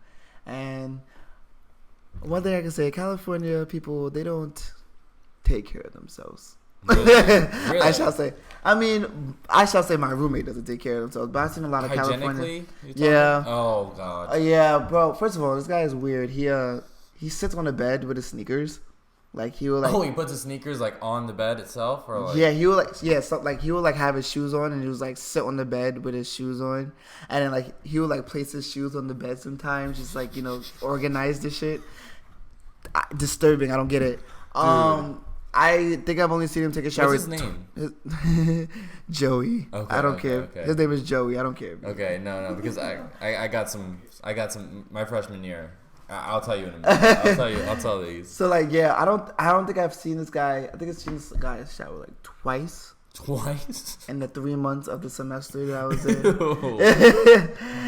and one thing I can say, California people, they don't take care of themselves. Really? I shall say. I shall say my roommate doesn't take care of themselves, but I've seen a lot of California. Yeah. Oh god. Yeah, bro. First of all, this guy is weird. He sits on the bed with his sneakers. Like he will like. Oh, he puts his sneakers like on the bed itself, or like. Yeah, he will like he will like have his shoes on and he was like sit on the bed with his shoes on, and then like he will like place his shoes on the bed sometimes, just like organize the shit. Disturbing. I don't get it. Dude. I think I've only seen him take a shower. What's his name? Joey. Okay, I don't care. Okay. His name is Joey. I don't care. Okay, no, because I got some my freshman year. I'll tell you in a minute. I'll tell these. So like, yeah, I don't think I've seen this guy. I think I've seen this guy shower like twice. Twice? In the 3 months of the semester that I was in.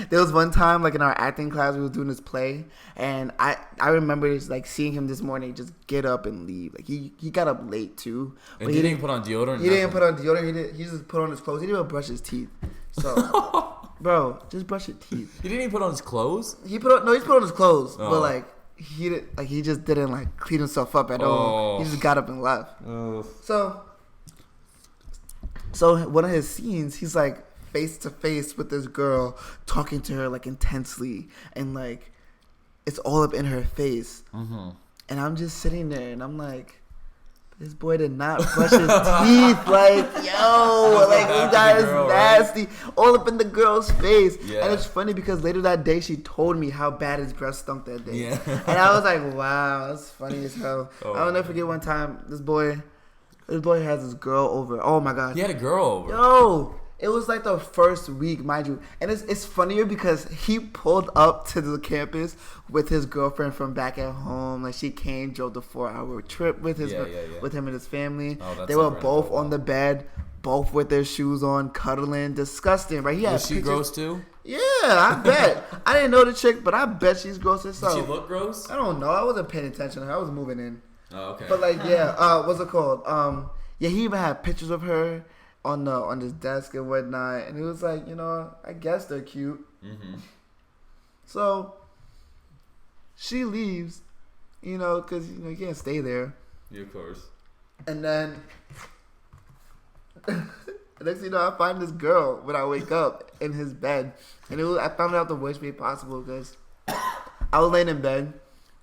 There was one time, like in our acting class, we were doing this play, and I remember just, like seeing him this morning just get up and leave. Like he got up late too. And he didn't put on deodorant? He didn't put on deodorant. He just put on his clothes. He didn't even brush his teeth. So, bro, just brush your teeth. He didn't even put on his clothes? He's put on his clothes, but like he just didn't like clean himself up at all. He just got up and left. So one of his scenes, he's like face to face with this girl, talking to her like intensely, and like it's all up in her face. Mm-hmm. And I'm just sitting there, and I'm like, this boy did not brush his teeth. Like, yo, like this guy is nasty, right? All up in the girl's face. Yeah. And it's funny because later that day, she told me how bad his breath stunk that day. Yeah. And I was like, wow, that's funny as hell. I'll never forget one time, this boy has this girl over. Oh my god. He had a girl over. Yo, it was like the first week, mind you. And it's funnier because he pulled up to the campus with his girlfriend from back at home. Like she came, drove the 4-hour trip with with him and his family. Oh, they were both on the bed, both with their shoes on, cuddling. Disgusting, right? Was she gross too? Yeah, I bet. I didn't know the chick, but I bet she's gross herself. Did she look gross? I don't know. I wasn't paying attention to her. I was moving in. Oh, okay. But like, yeah, what's it called? Yeah, he even had pictures of her on his desk and whatnot, and he was like, I guess they're cute. Mm-hmm. So she leaves, because you can't stay there. Yeah, of course. And then next thing you know, I find this girl when I wake up in his bed, and I found out the worst way possible because I was laying in bed,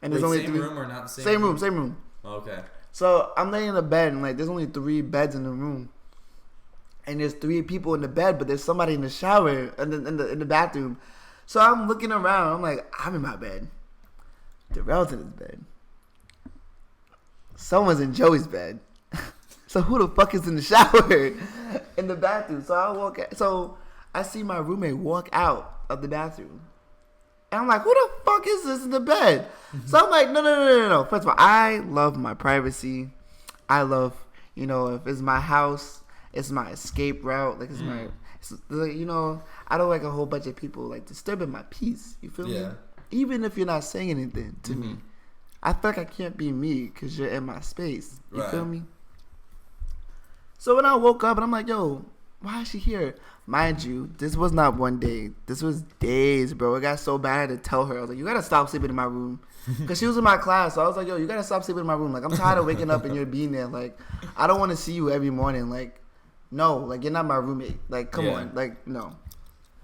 and there's only same 3 room or not the same room? Same room. Okay. So I'm laying in the bed, and like there's only 3 beds in the room. And there's 3 people in the bed, but there's somebody in the shower in the bathroom. So I'm looking around. I'm like, I'm in my bed. Darrell's in his bed. Someone's in Joey's bed. So who the fuck is in the shower in the bathroom? So I see my roommate walk out of the bathroom. And I'm like, who the fuck is this in the bed? Mm-hmm. So I'm like, no. First of all, I love my privacy. I love, if it's my house, it's my escape route. Like, I don't like a whole bunch of people, like, disturbing my peace. You feel me? Even if you're not saying anything to me. I feel like I can't be me because you're in my space. You feel me? So when I woke up, and I'm like, yo, why is she here? Mind you, this was not one day. This was days, bro. It got so bad I had to tell her. I was like, you got to stop sleeping in my room. Because she was in my class. So I was like, yo, you got to stop sleeping in my room. Like, I'm tired of waking up and you're being there. Like, I don't want to see you every morning. Like, no, like you're not my roommate. Like, come on, like no.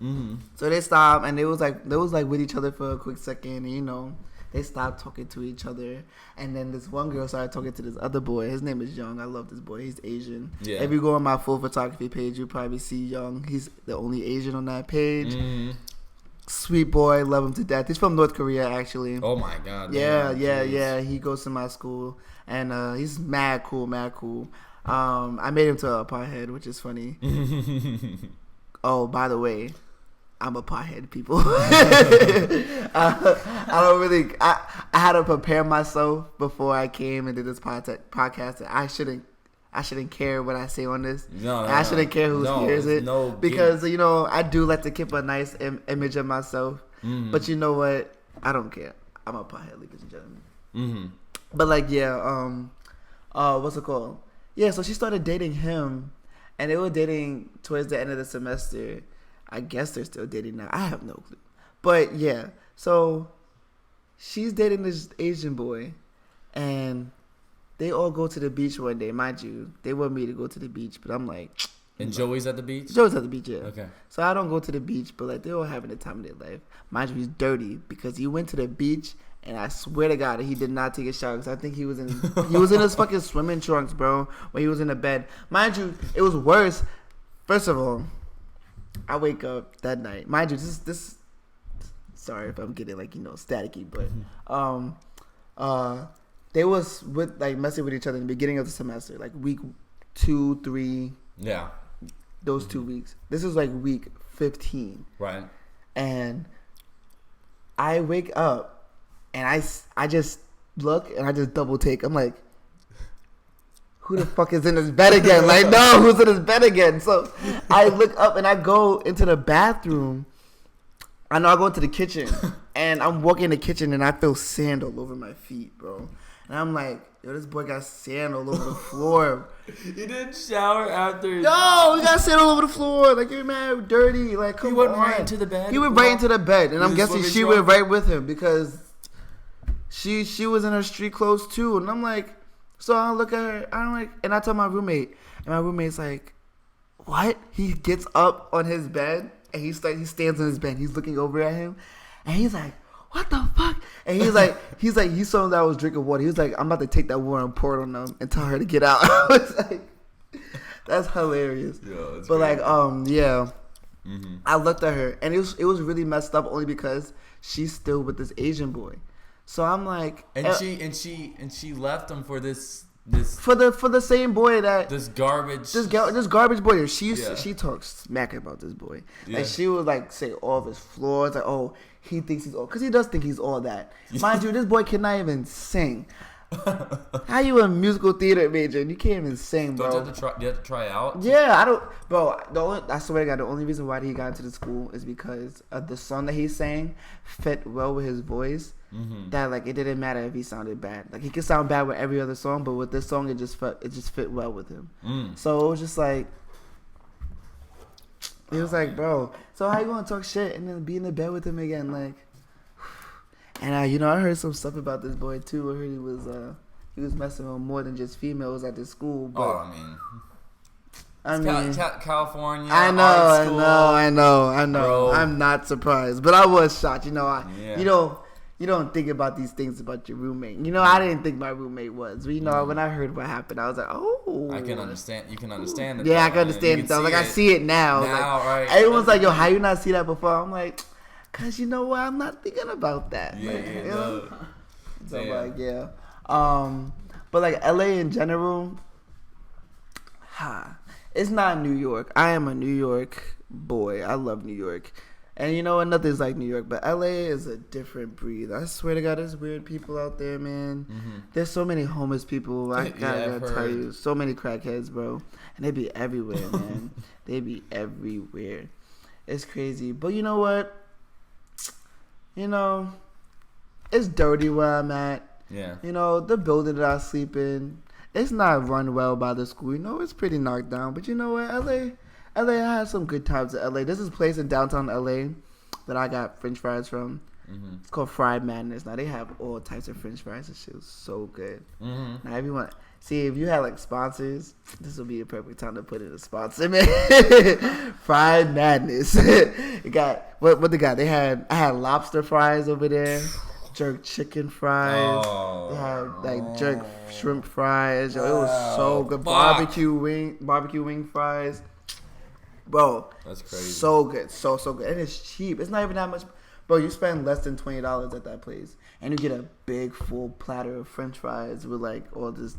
Mm-hmm. So they stopped, and they was like with each other for a quick second, and they stopped talking to each other, and then this one girl started talking to this other boy. His name is Young. I love this boy. He's Asian. Yeah. If you go on my full photography page, you probably see Young. He's the only Asian on that page. Mm-hmm. Sweet boy, love him to death. He's from North Korea, actually. Oh my god. Yeah. He goes to my school, and he's mad cool. I made him to a pothead, which is funny. Oh, by the way, I'm a pothead, people. I don't really. I had to prepare myself before I came and did this podcast. I shouldn't care what I say on this. I shouldn't care who hears it because I do like to keep a nice image of myself. Mm-hmm. But you know what? I don't care. I'm a pothead, ladies and gentlemen. Mm-hmm. But what's it called? Yeah, so she started dating him, and they were dating towards the end of the semester. I guess they're still dating now. I have no clue. But yeah, so she's dating this Asian boy, and they all go to the beach one day. Mind you, they want me to go to the beach, but I'm like... And Joey's at the beach? Joey's at the beach, yeah. Okay. So I don't go to the beach, but they're all having the time of their life. Mind you, he's dirty because he went to the beach, and I swear to God, he did not take a shower because I think he was in his fucking swimming trunks, bro, when he was in the bed. Mind you, it was worse. First of all, I wake up that night. Mind you, this. Sorry if I'm getting staticky, but they was messing with each other in the beginning of the semester, week 2, 3. Yeah. Those 2 weeks. This is week 15. Right. And I wake up and I just look and I just double take. I'm like, who the fuck is in his bed again? No, who's in his bed again? So I look up and I go into the bathroom. I go into the kitchen and I'm walking in the kitchen and I feel sand all over my feet, bro. And I'm like, yo, this boy got sand all over the floor. He didn't shower after. No, he got sand all over the floor. You're mad dirty. Come on. He went right into the bed. He went right into the bed, and I'm guessing she went right with him because she was in her street clothes too. And I'm like, so I look at her. I'm like, and I tell my roommate, and my roommate's like, what? He gets up on his bed and he stands on his bed. He's looking over at him, and he's like, what the fuck? And he saw that I was drinking water. He was like, I'm about to take that water and pour it on them and tell her to get out. I was like, that's hilarious. Yo, that's but crazy. yeah. Mm-hmm. I looked at her and it was really messed up only because she's still with this Asian boy. So I'm like, and she left him for this for the same boy that this garbage boy. She talks smack about this boy. Yeah. She would say all of his flaws. Oh, he thinks he's all, because he does think he's all that. Mind you, this boy cannot even sing. How you a musical theater major and you can't even sing, bro? Don't you have to try out? Yeah, I don't, bro. I swear to God, the only reason why he got into the school is because the song that he sang fit well with his voice. Mm-hmm. That it didn't matter if he sounded bad. He could sound bad with every other song, but with this song, it just fit well with him. So it was just he was bro, so how you gonna talk shit and then be in the bed with him again? And I heard some stuff about this boy too. I heard he was messing with more than just females at the school. But, I mean, California. I know. Bro. I'm not surprised, but I was shocked. You don't think about these things about your roommate. I didn't think my roommate was. But, when I heard what happened, I was like, oh. I can understand. You can understand it. Yeah, I can understand it. I see it now. Right. Everyone's like, yo, how you not see that before? I'm like, because you know what? I'm not thinking about that. Yeah, So, yeah. But, LA in general, it's not New York. I am a New York boy. I love New York. And nothing's like New York, but LA is a different breed. I swear to God, there's weird people out there, man. Mm-hmm. There's so many homeless people. I gotta tell you, so many crackheads, bro. And they be everywhere, man. They be everywhere. It's crazy. But you know what? It's dirty where I'm at. Yeah. The building that I sleep in, it's not run well by the school. It's pretty knocked down. But you know what? LA, I had some good times at LA. There's this place in downtown LA that I got French fries from. Mm-hmm. It's called Fried Madness. Now they have all types of French fries. This shit was so good. Mm-hmm. Now if you had sponsors, this would be a perfect time to put in a sponsor, man. Fried Madness. It got what they got? I had lobster fries over there. Jerk chicken fries. They had jerk shrimp fries. Yo, it was so good. Barbecue wing fries. Bro, that's crazy. So good, so good, and it's cheap. It's not even that much, bro. You spend less than $20 at that place, and you get a big full platter of French fries with all this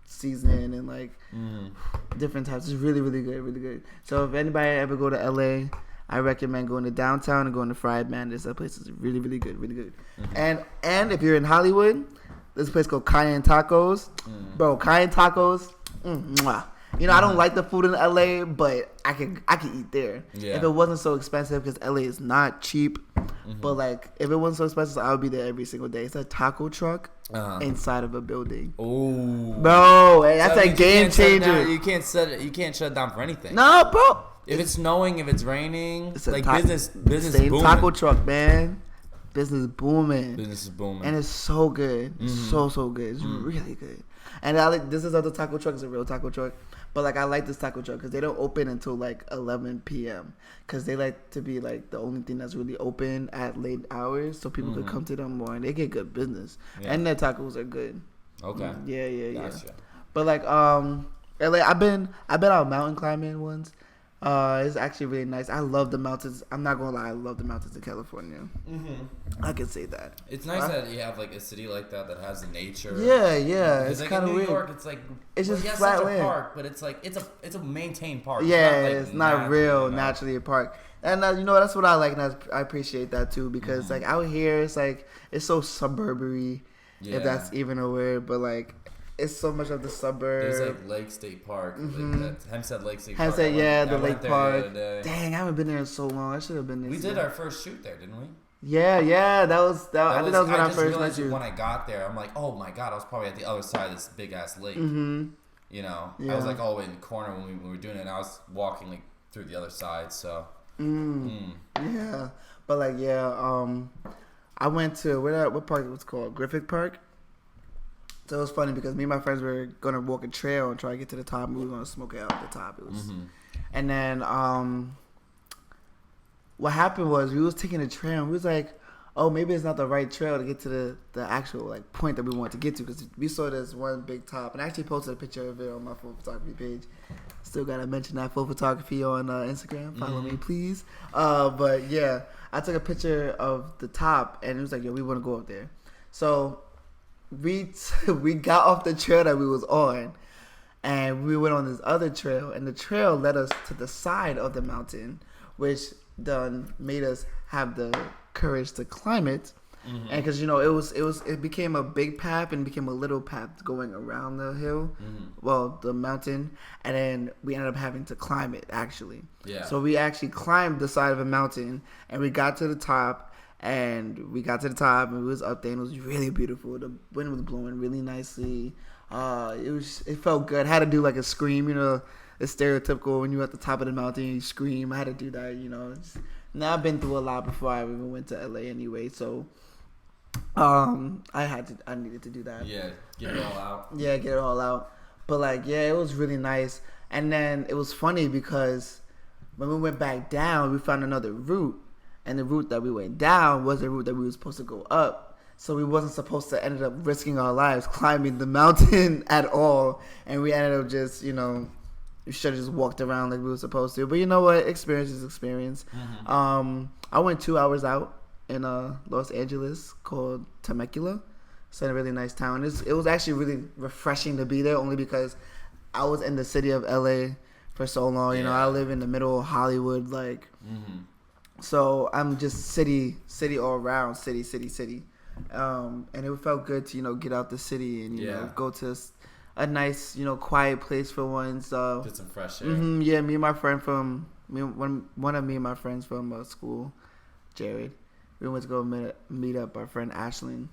seasoning and different types. It's really, really good, really good. So if anybody ever go to LA, I recommend going to downtown and going to Fried Man. This place is really, really good, really good. And if you're in Hollywood, there's a place called Cayenne Tacos. Bro, Cayenne Tacos, mwah. You know, I don't like the food in LA, but I can eat there. Yeah. If it wasn't so expensive, because LA is not cheap. But like, if it wasn't so expensive, I would be there every single day. It's a taco truck inside of a building. Oh, bro, that's a game changer. You can't shut it down for anything. No, bro. If it's snowing, if it's raining, it's like business same booming. Taco truck, man. Business booming. Business is booming, and it's so good. It's so good. It's really good. And this is other taco truck. It's a real taco truck. But like, I like this taco truck because they don't open until like 11 p.m. because they like to be like the only thing that's really open at late hours, so people could come to them more and they get good business. Yeah. And their tacos are good. Okay. Yeah. Gotcha. But like, LA, I've been out mountain climbing once. It's actually really nice. I love the mountains. I'm not gonna lie, I love the mountains in California. I can say that. It's nice that you have like a city like that has nature. Yeah. It's like kind of weird. New York, it's like just flat land. Park, but it's like it's a maintained park. Yeah, it's not real naturally a park. And you know, that's what I like, and I appreciate that too, because like out here, it's like it's so suburban-y, if that's even a word. But like, it's so much of the suburb. There's like Lake State Park, like Hempstead Lake State Park. Hempstead, the Lake Park. Dang, I haven't been there in so long. I should have been there. We did our first shoot there, didn't we? Yeah. I think that was when I first met you. When I got there, I'm like, oh my god, I was probably at the other side of this big ass lake. You know, I was like all the way in the corner when we were doing it, and I was walking like through the other side. So. Yeah, but like I went to what park it was called, Griffith Park. So it was funny because me and my friends were gonna walk a trail and try to get to the top, and we were gonna smoke it out at the top. It was, and then what happened was we was taking a trail, and we was like, oh, maybe it's not the right trail to get to the actual like point that we wanted to get to, because we saw this one big top, and I actually posted a picture of it on my full photography page. Still gotta mention that full photography on Instagram. Follow me, please. But yeah, I took a picture of the top, and it was like, yo, we want to go up there. So we got off the trail that we was on, and we went on this other trail, and the trail led us to the side of the mountain, which done made us have the courage to climb it. And because you know it became a big path and became a little path going around the hill, the mountain, and then we ended up having to climb it actually. Yeah. So we actually climbed the side of a mountain, and we got to the top, and we was up there, and it was really beautiful. The wind was blowing really nicely. It felt good. I had to do like a scream, you know, it's stereotypical when you're at the top of the mountain and you scream. I had to do that, you know. Now I've been through a lot before I even went to LA anyway, so I needed to do that. Yeah, get it all out. Yeah, get it all out. But like, yeah, it was really nice. And then it was funny because when we went back down, we found another route, and the route that we went down was the route that we were supposed to go up. So we wasn't supposed to end up risking our lives climbing the mountain at all, and we ended up just, you know, we should have just walked around like we were supposed to. But you know what? Experience is experience. I went 2 hours out in Los Angeles called Temecula. It's a really nice town. It was actually really refreshing to be there, only because I was in the city of LA for so long. You know, I live in the middle of Hollywood, like, so I'm just city all around, city. And it felt good to, you know, get out the city and, you know, go to a nice, you know, quiet place for once. Get some fresh air. Yeah, one of my friends from school, Jared, we went to go meet up our friend Ashlyn.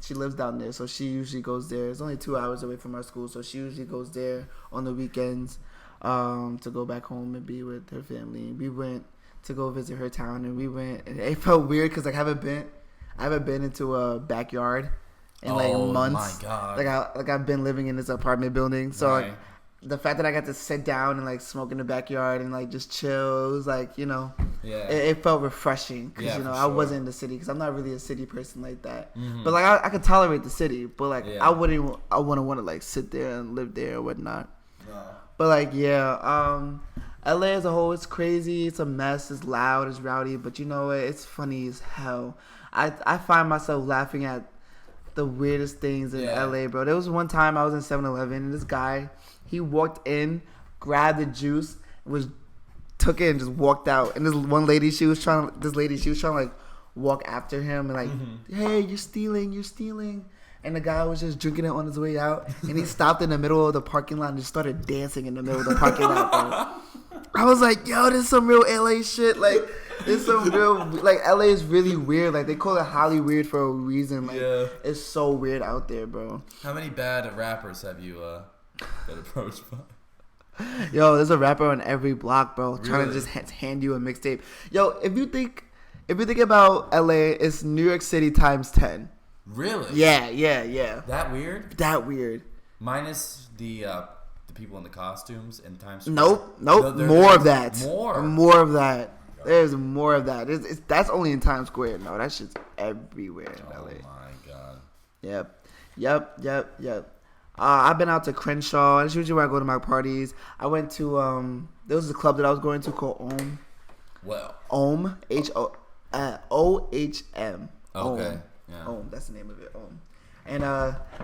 She lives down there, so she usually goes there. It's only 2 hours away from our school, so she usually goes there on the weekends to go back home and be with her family. We went to go visit her town, and it felt weird because like I haven't been into a backyard in like months. My God. I've been living in this apartment building, so like the fact that I got to sit down and like smoke in the backyard and like just chill, it was like, you know, it felt refreshing because you know I wasn't in the city because I'm not really a city person like that. But like I could tolerate the city, but like I wouldn't want to like sit there and live there or whatnot. But like LA as a whole, it's crazy, it's a mess, it's loud, it's rowdy, but you know what? It's funny as hell. I find myself laughing at the weirdest things in LA, bro. There was one time I was in 7-Eleven and this guy, he walked in, grabbed the juice, was took it and just walked out. And this lady, she was trying to like walk after him and like, hey, you're stealing. And the guy was just drinking it on his way out. And he stopped in the middle of the parking lot and just started dancing in the middle of the parking lot, bro. I was like, yo, this is some real LA shit. Like, it's some real, like, LA is really weird. Like, they call it Holly weird for a reason. Like, it's so weird out there, bro. How many bad rappers have you been approached by? Yo, there's a rapper on every block, bro, Really? trying to just hand you a mixtape. Yo, if you think about LA, it's New York City times 10. Really? Yeah. That weird? That weird. Minus the people in the costumes in Times Square. Nope. No, More of that. More of that. There's more of that. That's only in Times Square. No, that shit's everywhere in LA. Oh my god. Yep. I've been out to Crenshaw. That's usually where I go to my parties. I went to there was a club that I was going to called Ohm. Well. Ohm. OHM. Okay. Yeah. Ohm. That's the name of it. Ohm. And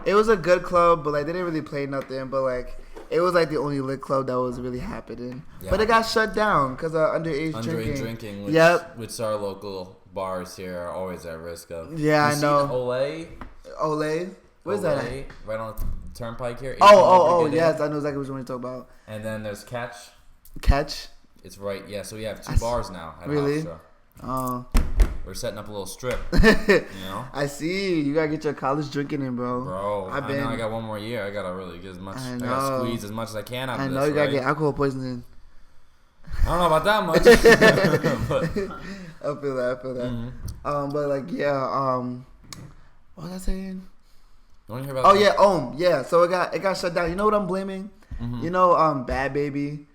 it was a good club, but like they didn't really play nothing. But like it was like the only lit club that was really happening. Yeah. But it got shut down because of underage drinking. Which our local bars here are always at risk of. Yeah, I know. Olay. Where's that at? Right on the turnpike here. Oh, yes, I know exactly what you want to talk about. And then there's Catch. It's right, yeah. So we have two bars now at really? Hofstra. Oh. We're setting up a little strip. You know. I see. You gotta get your college drinking in, bro. Bro, I know I got one more year. I gotta really get as much. I gotta squeeze as much as I can out of this. I know you gotta get alcohol poisoning. I don't know about that much. But I feel that. Mm-hmm. But like, yeah. What was I saying? You want to hear about? Oh yeah, Ohm. Yeah. So it got shut down. You know what I'm blaming? Mm-hmm. You know, Bad Baby.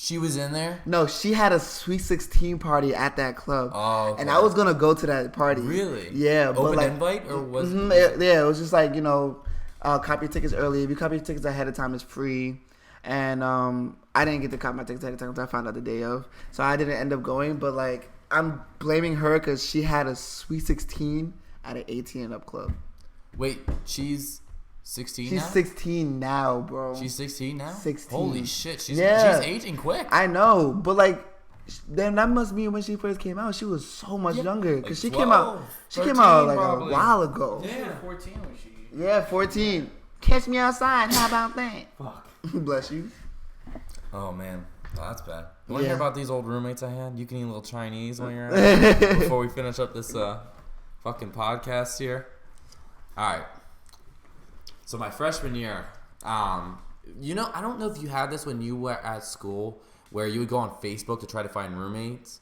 She was in there? No, she had a Sweet 16 party at that club. Oh, okay. And I was going to go to that party. Really? Yeah. Open but like, invite? Or was it was just like, copy your tickets early. If you copy your tickets ahead of time, it's free. And I didn't get to copy my tickets ahead of time because I found out the day of. So I didn't end up going. But like, I'm blaming her because she had a Sweet 16 at an 18 and up club. Wait, she's 16 now? She's 16 now, bro. She's 16 now? 16. Holy shit. She's aging quick. I know. But like, then that must mean when she first came out, she was so much younger. Because like she came out like probably. a while ago. Yeah, she was 14 when she... Yeah, 14. Catch me outside. How about that? Fuck. Bless you. Oh, man. Oh, that's bad. You want to hear about these old roommates I had? You can eat a little Chinese while you're at it before we finish up this fucking podcast here. All right. So my freshman year, I don't know if you had this when you were at school where you would go on Facebook to try to find roommates.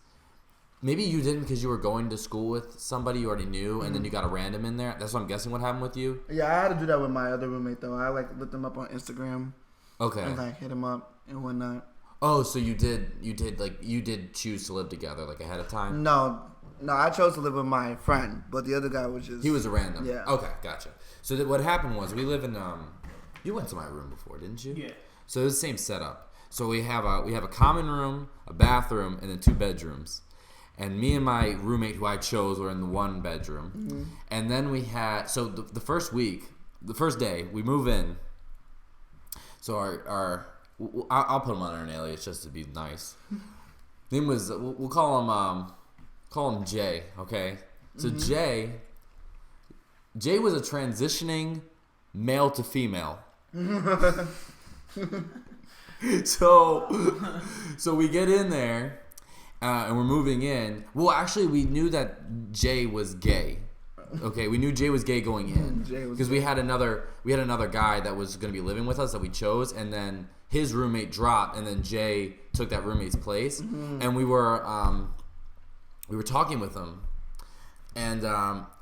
Maybe you didn't because you were going to school with somebody you already knew, and then you got a random in there. That's what I'm guessing what happened with you. Yeah, I had to do that with my other roommate though. I like looked them up on Instagram. Okay. And like hit them up and whatnot. Oh, so you did choose to live together like ahead of time? No, I chose to live with my friend, but the other guy was just... He was a random. Yeah. Okay, gotcha. So what happened was we live in you went to my room before, didn't you? Yeah. So it was the same setup. So we have a common room, a bathroom, and then 2 bedrooms. And me and my roommate, who I chose, were in the 1 bedroom. Mm-hmm. And then we had the first day we move in. So I'll put him under an alias just to be nice. Name was we'll call him Jay. Okay. So mm-hmm. Jay was a transitioning male to female. So we get in there and we're moving in. Well, actually, we knew that Jay was gay. Okay, we knew Jay was gay going in because we had another guy that was going to be living with us that we chose, and then his roommate dropped, and then Jay took that roommate's place, mm-hmm. and we were talking with him, and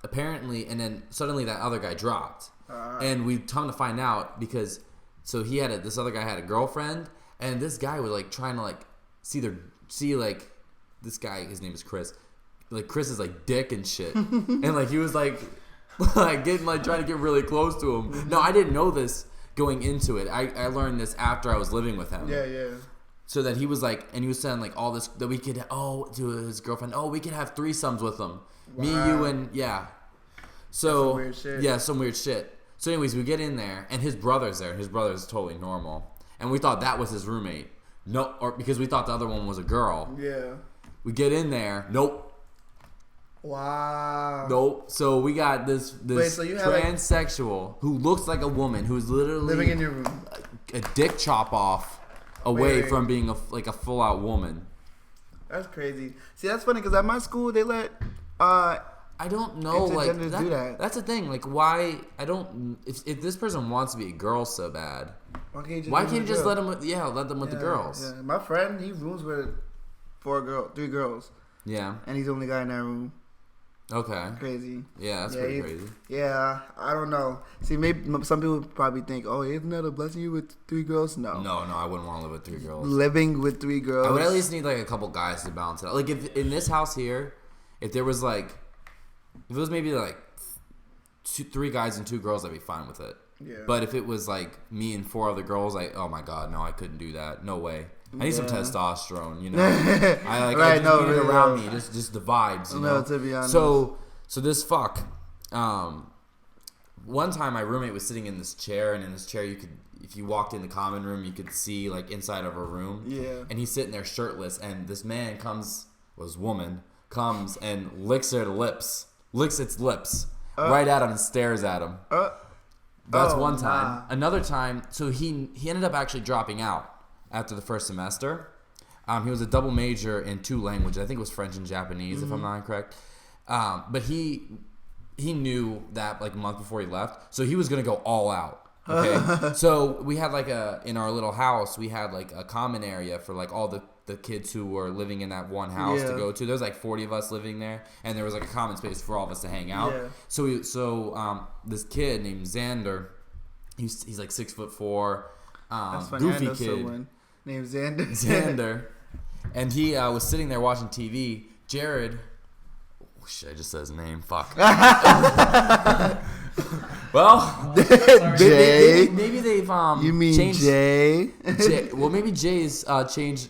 apparently, and then suddenly that other guy dropped, and we come to find out because this other guy had a girlfriend, and this guy was like trying to like see this guy, his name is Chris. Like Chris is like dick and shit, and like he was like getting like trying to get really close to him. No, I didn't know this going into it. I learned this after I was living with him. Yeah. So that he was like, and he was saying like all this that we could to his girlfriend. Oh, we could have threesomes with him, me, you, and yeah. So some weird shit. Yeah, some weird shit. So anyways, we get in there, and his brother's there. His brother's totally normal, and we thought that was his roommate. No, or because we thought the other one was a girl. Yeah. We get in there. Nope. Wow. Nope. So we got this Wait, so you have, transsexual who looks like a woman who's literally living in your room. a dick chop off away Wait. from being a full out woman. That's crazy. See, that's funny because at my school they let I don't know, like intergenders do that. That's the thing. Like, why? I don't. If this person wants to be a girl so bad, why can't you just let them? Let them with the girls. Yeah. My friend, he rooms with 3 girls. Yeah. And he's the only guy in that room. Okay. Crazy. Yeah, that's pretty crazy. Yeah, I don't know. See, maybe some people probably think, oh, isn't that a blessing you with 3 girls? No, I wouldn't want to live with 3 girls. Living with 3 girls. I would at least need like a couple guys to balance it out. Like if in this house here, if there was like, if it was maybe like 3 guys and 2 girls, I'd be fine with it. Yeah. But if it was like me and 4 other girls, oh my god, no, I couldn't do that. No way. I need some testosterone, you know. I right, just need it really around me, just the vibes, you know. To be honest. So this fuck. One time my roommate was sitting in this chair, and in this chair you could, if you walked in the common room, you could see like inside of her room. Yeah. And he's sitting there shirtless, and this man woman comes and licks its lips right at him and stares at him. That's one time. Nah. Another time, so he ended up actually dropping out after the first semester. He was a double major in 2 languages. I think it was French and Japanese, if I'm not incorrect. But he knew that like a month before he left, so he was gonna go all out. Okay, so we had like in our little house, we had like a common area for like all the kids who were living in that one house to go to. There was like 40 of us living there, and there was like a common space for all of us to hang out. Yeah. So this kid named Xander, he's like 6'4", That's funny. goofy I know kid someone named Xander. Xander, and he was sitting there watching TV. Jared, shit, I just said his name. Fuck. Well, Jay. maybe they've You mean changed. Jay? Well, maybe Jay's changed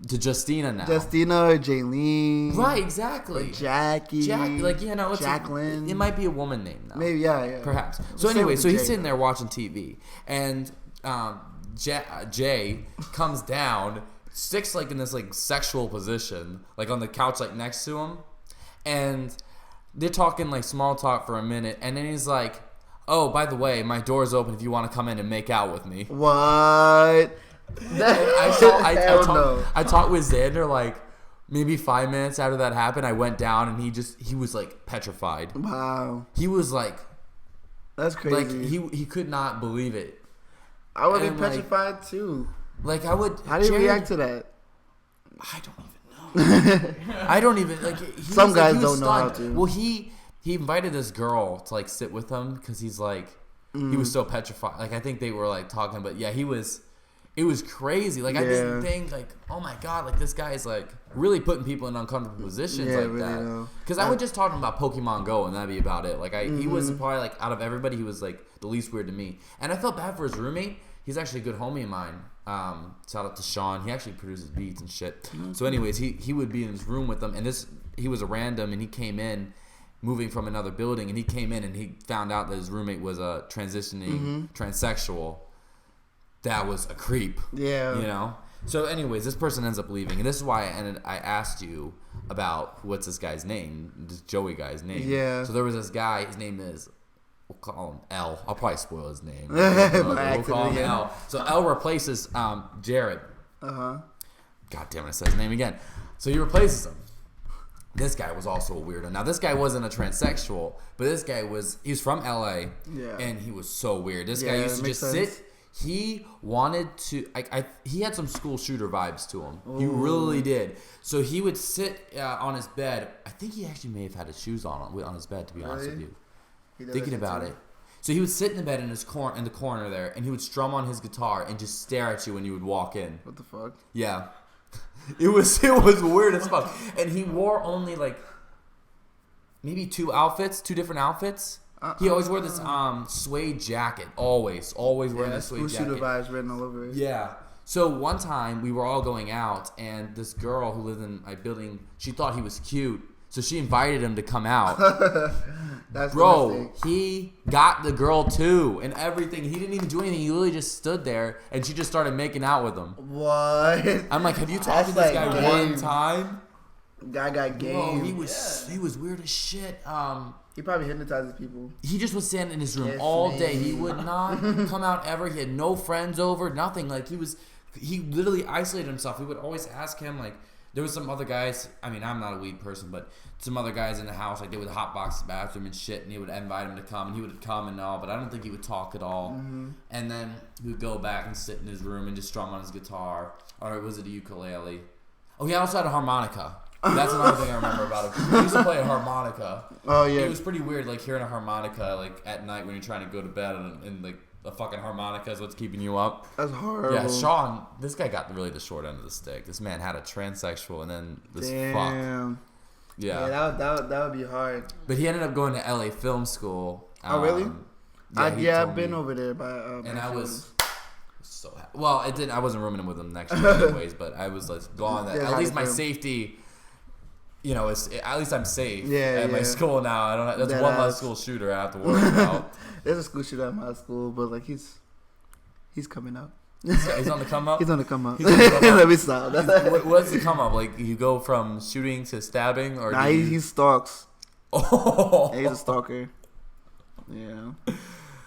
to Justina now. Justina or Jaylene. Right, exactly. Or Jackie. Like, you know, it's Jacqueline. it might be a woman name now. Maybe, yeah. Perhaps. We'll So say anyway, with so he's Jay, sitting though. there watching TV, and Jay comes down, sticks like in this like sexual position, like on the couch like next to him, and they're talking like small talk for a minute, and then he's like, "Oh, by the way, my door's open if you want to come in and make out with me." What? I talked with Xander like maybe 5 minutes after that happened. I went down, and he was like petrified. Wow. He was like, That's crazy. like he could not believe it. I would be and, like, petrified too. Like I would. How do you Jared, react to that? I don't even know. I don't even like. Some guys don't know how to. Well, he invited this girl to like sit with him because he's like he was so petrified. Like I think they were like talking, but yeah, he was. It was crazy. Like I didn't think like, oh my god, like this guy is like really putting people in uncomfortable positions like really that. Because I would just talk to him about Pokemon Go and that'd be about it. Like he was probably like out of everybody, he was like the least weird to me. And I felt bad for his roommate. He's actually a good homie of mine. Shout out to Sean. He actually produces beats and shit. So anyways, he would be in his room with them, and he was a random, and he came in moving from another building, and he came in and he found out that his roommate was a transitioning transsexual. That was a creep. Yeah. You know? So anyways, this person ends up leaving, and this is why I asked you about what's this guy's name, this Joey guy's name. Yeah. So there was this guy, his name is, we'll call him L. I'll probably spoil his name. We'll call him L. So L replaces Jared. Uh-huh. God damn it, I said his name again. So he replaces him. This guy was also a weirdo. Now, this guy wasn't a transsexual, but this guy he's from LA, and he was so weird. This guy used to just sit. He wanted to, he had some school shooter vibes to him. Ooh. He really did. So he would sit on his bed. I think he actually may have had his shoes on his bed, to be honest with you. Thinking about it. So he would sit in the bed in the corner there, and he would strum on his guitar and just stare at you when you would walk in. What the fuck? Yeah. It was weird as fuck. And he wore only like maybe 2 different outfits. He always wore this suede jacket. Always wearing this suede jacket. Shooter vibes written all over it. Yeah. So one time we were all going out, and this girl who lived in my building, she thought he was cute. So she invited him to come out. That's Bro, he got the girl too and everything. He didn't even do anything. He literally just stood there and she just started making out with him. What? I'm like, have you talked to this guy one time? Guy got game. Bro, he was weird as shit. He probably hypnotizes people. He just would stand in his room all day. He would not come out ever. He had no friends over, nothing. Like he literally isolated himself. We would always ask him, like, there was some other guys. I mean, I'm not a weed person, but some other guys in the house, like, they would hotbox the bathroom and shit, and he would invite him to come, and he would come and all, but I don't think he would talk at all. Mm-hmm. And then he would go back and sit in his room and just strum on his guitar, or was it a ukulele? Oh, he also had a harmonica. That's another thing I remember about him. He used to play a harmonica. Oh yeah. It was pretty weird, like hearing a harmonica like at night when you're trying to go to bed, and like the fucking harmonica is what's keeping you up. That's horrible. Yeah, Sean, this guy got really the short end of the stick. This man had a transsexual and then this fuck. Yeah. That would be hard. But he ended up going to LA Film School. Oh really? I've been me. over there by. And I was so happy. Well, it didn't. I wasn't rooming with him next year anyways. But I was like glad that at least my safety. You know, at least I'm safe at my school now. I don't. That's one less school shooter I have to worry about. There's a school shooter at my school, but like he's coming up. He's on the come up. He's on the come up. Let me stop. What's the come up? Like you go from shooting to stabbing, or he stalks. Oh, he's a stalker. Yeah,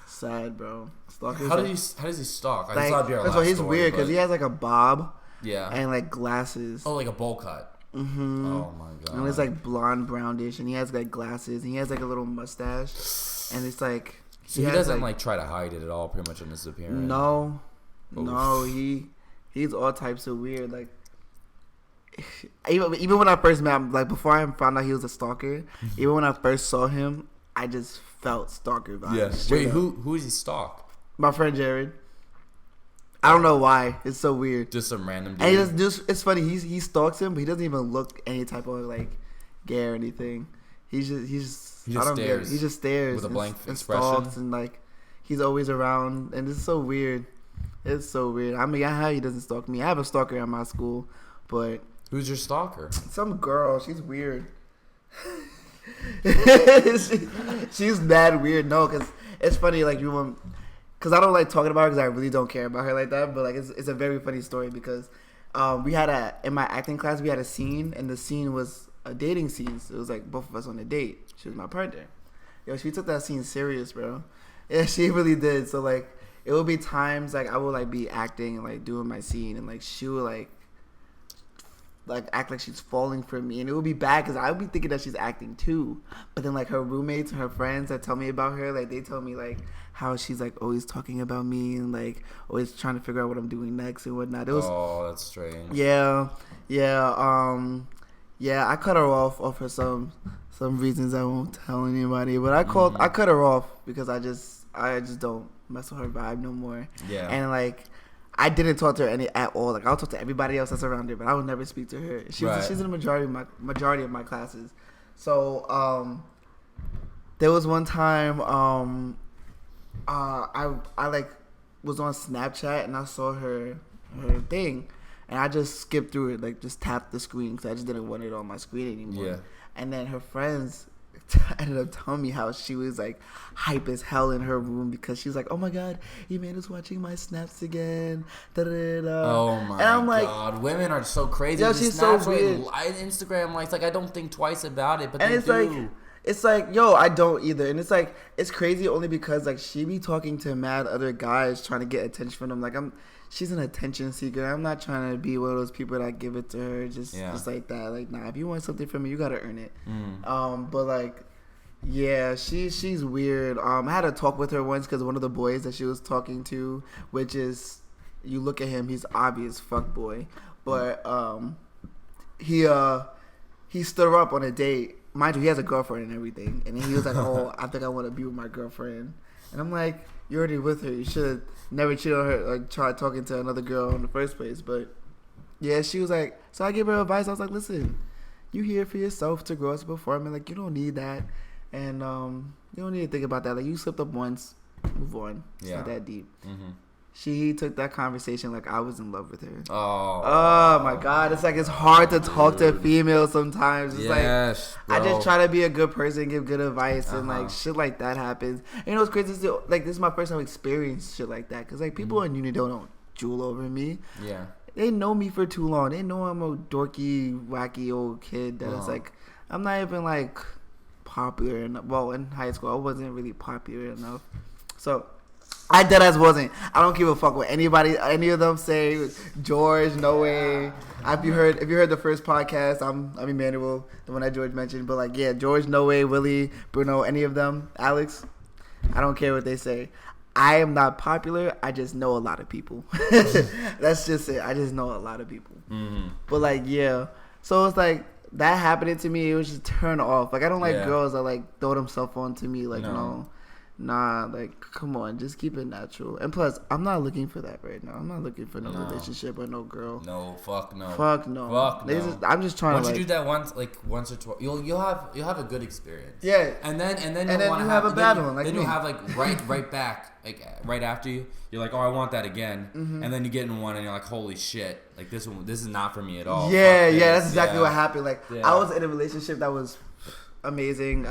sad, bro. Stalker. How does he stalk? Like, that's why he's weird because he has like a bob. Yeah. And like glasses. Oh, like a bowl cut. Mm-hmm. Oh my god. And it's like blonde brownish, and he has like glasses, and he has like a little mustache, and it's like. So he doesn't like try to hide it at all, pretty much in his appearance. No, Oof. no, he's all types of weird. Like even when I first met him, like before I found out he was a stalker, even when I first saw him, I just felt stalker vibes. Yeah. Wait, who is he stalk? My friend Jared. I don't know why. It's so weird. Just some random dude. And he just it's funny. He stalks him, but he doesn't even look any type of like gay or anything. He just stares. He just stares with a blank expression. Stalks and like he's always around, and it's so weird. It's so weird. I mean, how he doesn't stalk me. I have a stalker at my school, but who's your stalker? Some girl. She's weird. She's mad weird. No, because it's funny. Like because I don't like talking about her because I really don't care about her like that. But like it's a very funny story because we had in my acting class we had a scene, and the scene was a dating scene. So it was like both of us on a date. She was my partner. Yo, she took that scene serious, bro. Yeah, she really did. So like it would be times like I would like be acting and like doing my scene, and like she would like act like she's falling for me, and it would be bad because I would be thinking that she's acting too. But then like her roommates and her friends that tell me about her, like they tell me like how she's like always talking about me and like always trying to figure out what I'm doing next and whatnot. It was that's strange. Yeah. I cut her off for some reasons I won't tell anybody. But I cut her off because I just don't mess with her vibe no more. Yeah. And like I didn't talk to her at all. Like I'll talk to everybody else that's around her, but I would never speak to her. She's in the majority of my classes. So there was one time I like was on Snapchat and I saw her thing, and I just skipped through it, like just tapped the screen because I just didn't want it on my screen anymore. Yeah. And then her friends ended up telling me how she was like hype as hell in her room because she's like, oh my god, Eman's watching my snaps again. Oh my and I'm like, god, women are so crazy. Yeah, she's so weird. Instagram likes, like I don't think twice about it, but and they it's do. Like, it's like, yo, I don't either. And it's like, it's crazy only because like she be talking to mad other guys trying to get attention from them. Like she's an attention seeker. I'm not trying to be one of those people that give it to her just like that. Like, nah, if you want something from me, you gotta earn it. But like, yeah, she's weird. I had a talk with her once because one of the boys that she was talking to, which is, you look at him, he's obvious fuckboy, but he stood her up on a date. Mind you, he has a girlfriend and everything, and he was like, "Oh, I think I want to be with my girlfriend," and I'm like, "You're already with her. You should have never cheated on her, like tried talking to another girl in the first place." But yeah, she was like, so I gave her advice. I was like, "Listen, you here for yourself to grow as a performer. Like you don't need that, and you don't need to think about that. Like you slipped up once, move on. It's not that deep." She took that conversation like I was in love with her. Oh my God. It's like it's hard to talk to females sometimes. It's yes, like bro. I just try to be a good person, give good advice, and like shit like that happens. And you know what's crazy? Like this is my first time experiencing shit like that. Cause like people in uni don't drool over me. Yeah. They know me for too long. They know I'm a dorky, wacky old kid that's like I'm not even like popular enough. Well, in high school I wasn't really popular enough. So I deadass wasn't. I don't give a fuck what any of them say. George, no way. If you heard the first podcast, I'm Emmanuel, the one that George mentioned. But like, yeah, George, no way, Willie, Bruno, any of them, Alex. I don't care what they say. I am not popular. I just know a lot of people. That's just it. I just know a lot of people. Mm-hmm. But like, yeah. So it's like that happening to me. It was just turn off. Like I don't like girls that like throw themselves onto me. Like no. Nah, like, come on, just keep it natural. And plus, I'm not looking for that right now. I'm not looking for no relationship or no girl. No, fuck no. Fuck no. Fuck no. I'm just trying once to. Once you do that once or twice, you'll have a good experience. Yeah. And then you have a bad one. Like then me. you'll have like right back, like right after you. You're like, oh, I want that again. Mm-hmm. And then you get in one, and you're like, holy shit, like this is not for me at all. Yeah, that's exactly what happened. Like I was in a relationship that was amazing.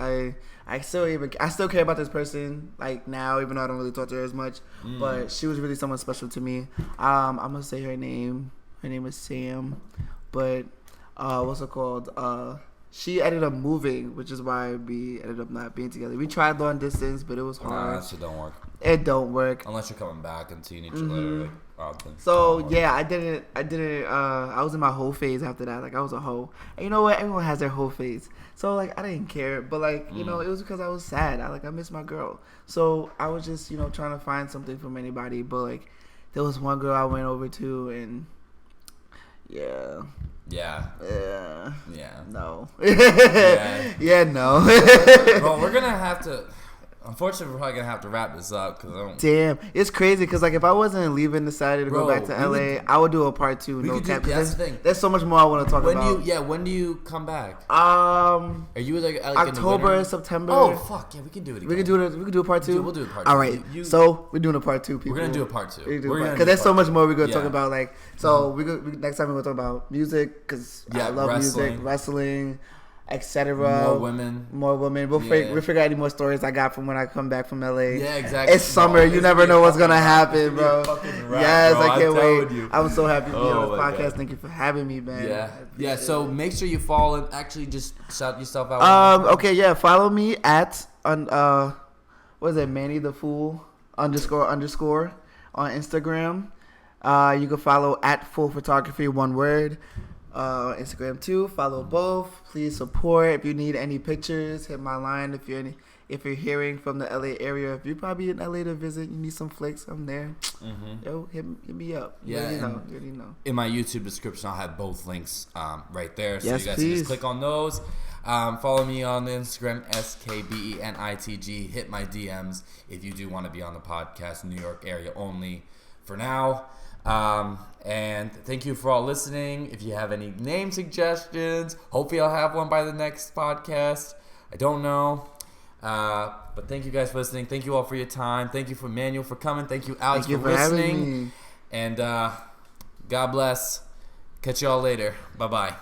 I still care about this person like now, even though I don't really talk to her as much. But she was really someone special to me. I'm gonna say her name. Her name is Sam. But what's it called? She ended up moving, which is why we ended up not being together. We tried long distance, but it was hard. That shit don't work. It don't work unless you're coming back and seeing each other. So yeah, I didn't. I was in my whole phase after that. Like I was a hoe. And you know what? Everyone has their whole phase. So like I didn't care, but like you know, it was because I was sad. I miss my girl. So I was just trying to find something from anybody. But like there was one girl I went over to, and yeah, no, yeah, no. Well, we're gonna have to. Unfortunately, we're probably gonna have to wrap this up because I don't. Damn, it's crazy because like if I wasn't leaving, decided to go back to LA, I would do a part 2. No cap. That's the thing. There's so much more I want to talk about. When do you come back? Are you like October, September? Oh fuck yeah, we can do it again. We can do a part 2. We'll do a part 2. All right, so we're doing a part 2. People. We're gonna do a part 2 because there's so much more we're gonna talk about. Like so, next time we're gonna talk about music because I love music, wrestling. Etc. More women. We'll figure out any more stories I got from when I come back from LA. Yeah, exactly. It's summer. You never know what's gonna happen, bro. Yes, I can't wait. You. I'm so happy to be on this podcast. God. Thank you for having me, man. Yeah. So make sure you follow and actually just shout yourself out. Okay. Yeah. Follow me at what is it? MannyTheFool __ on Instagram. You can follow at Full Photography, one word. Instagram too. Follow both. Please support. If you need any pictures, hit my line. If you're hearing from the LA area, if you're probably in LA to visit, you need some flicks, I'm there. Yo, hit me up. You already know. In my YouTube description, I'll have both links right there, so yes, you guys please. can just click on those. Follow me on the Instagram, SKBENITG. Hit my DMs if you do want to be on the podcast, New York area only for now. And thank you for all listening. If you have any name suggestions, hopefully I'll have one by the next podcast. I don't know. But thank you guys for listening. Thank you all for your time. Thank you for Manuel for coming. Thank you, Alex, for listening. And God bless. Catch y'all later. Bye-bye.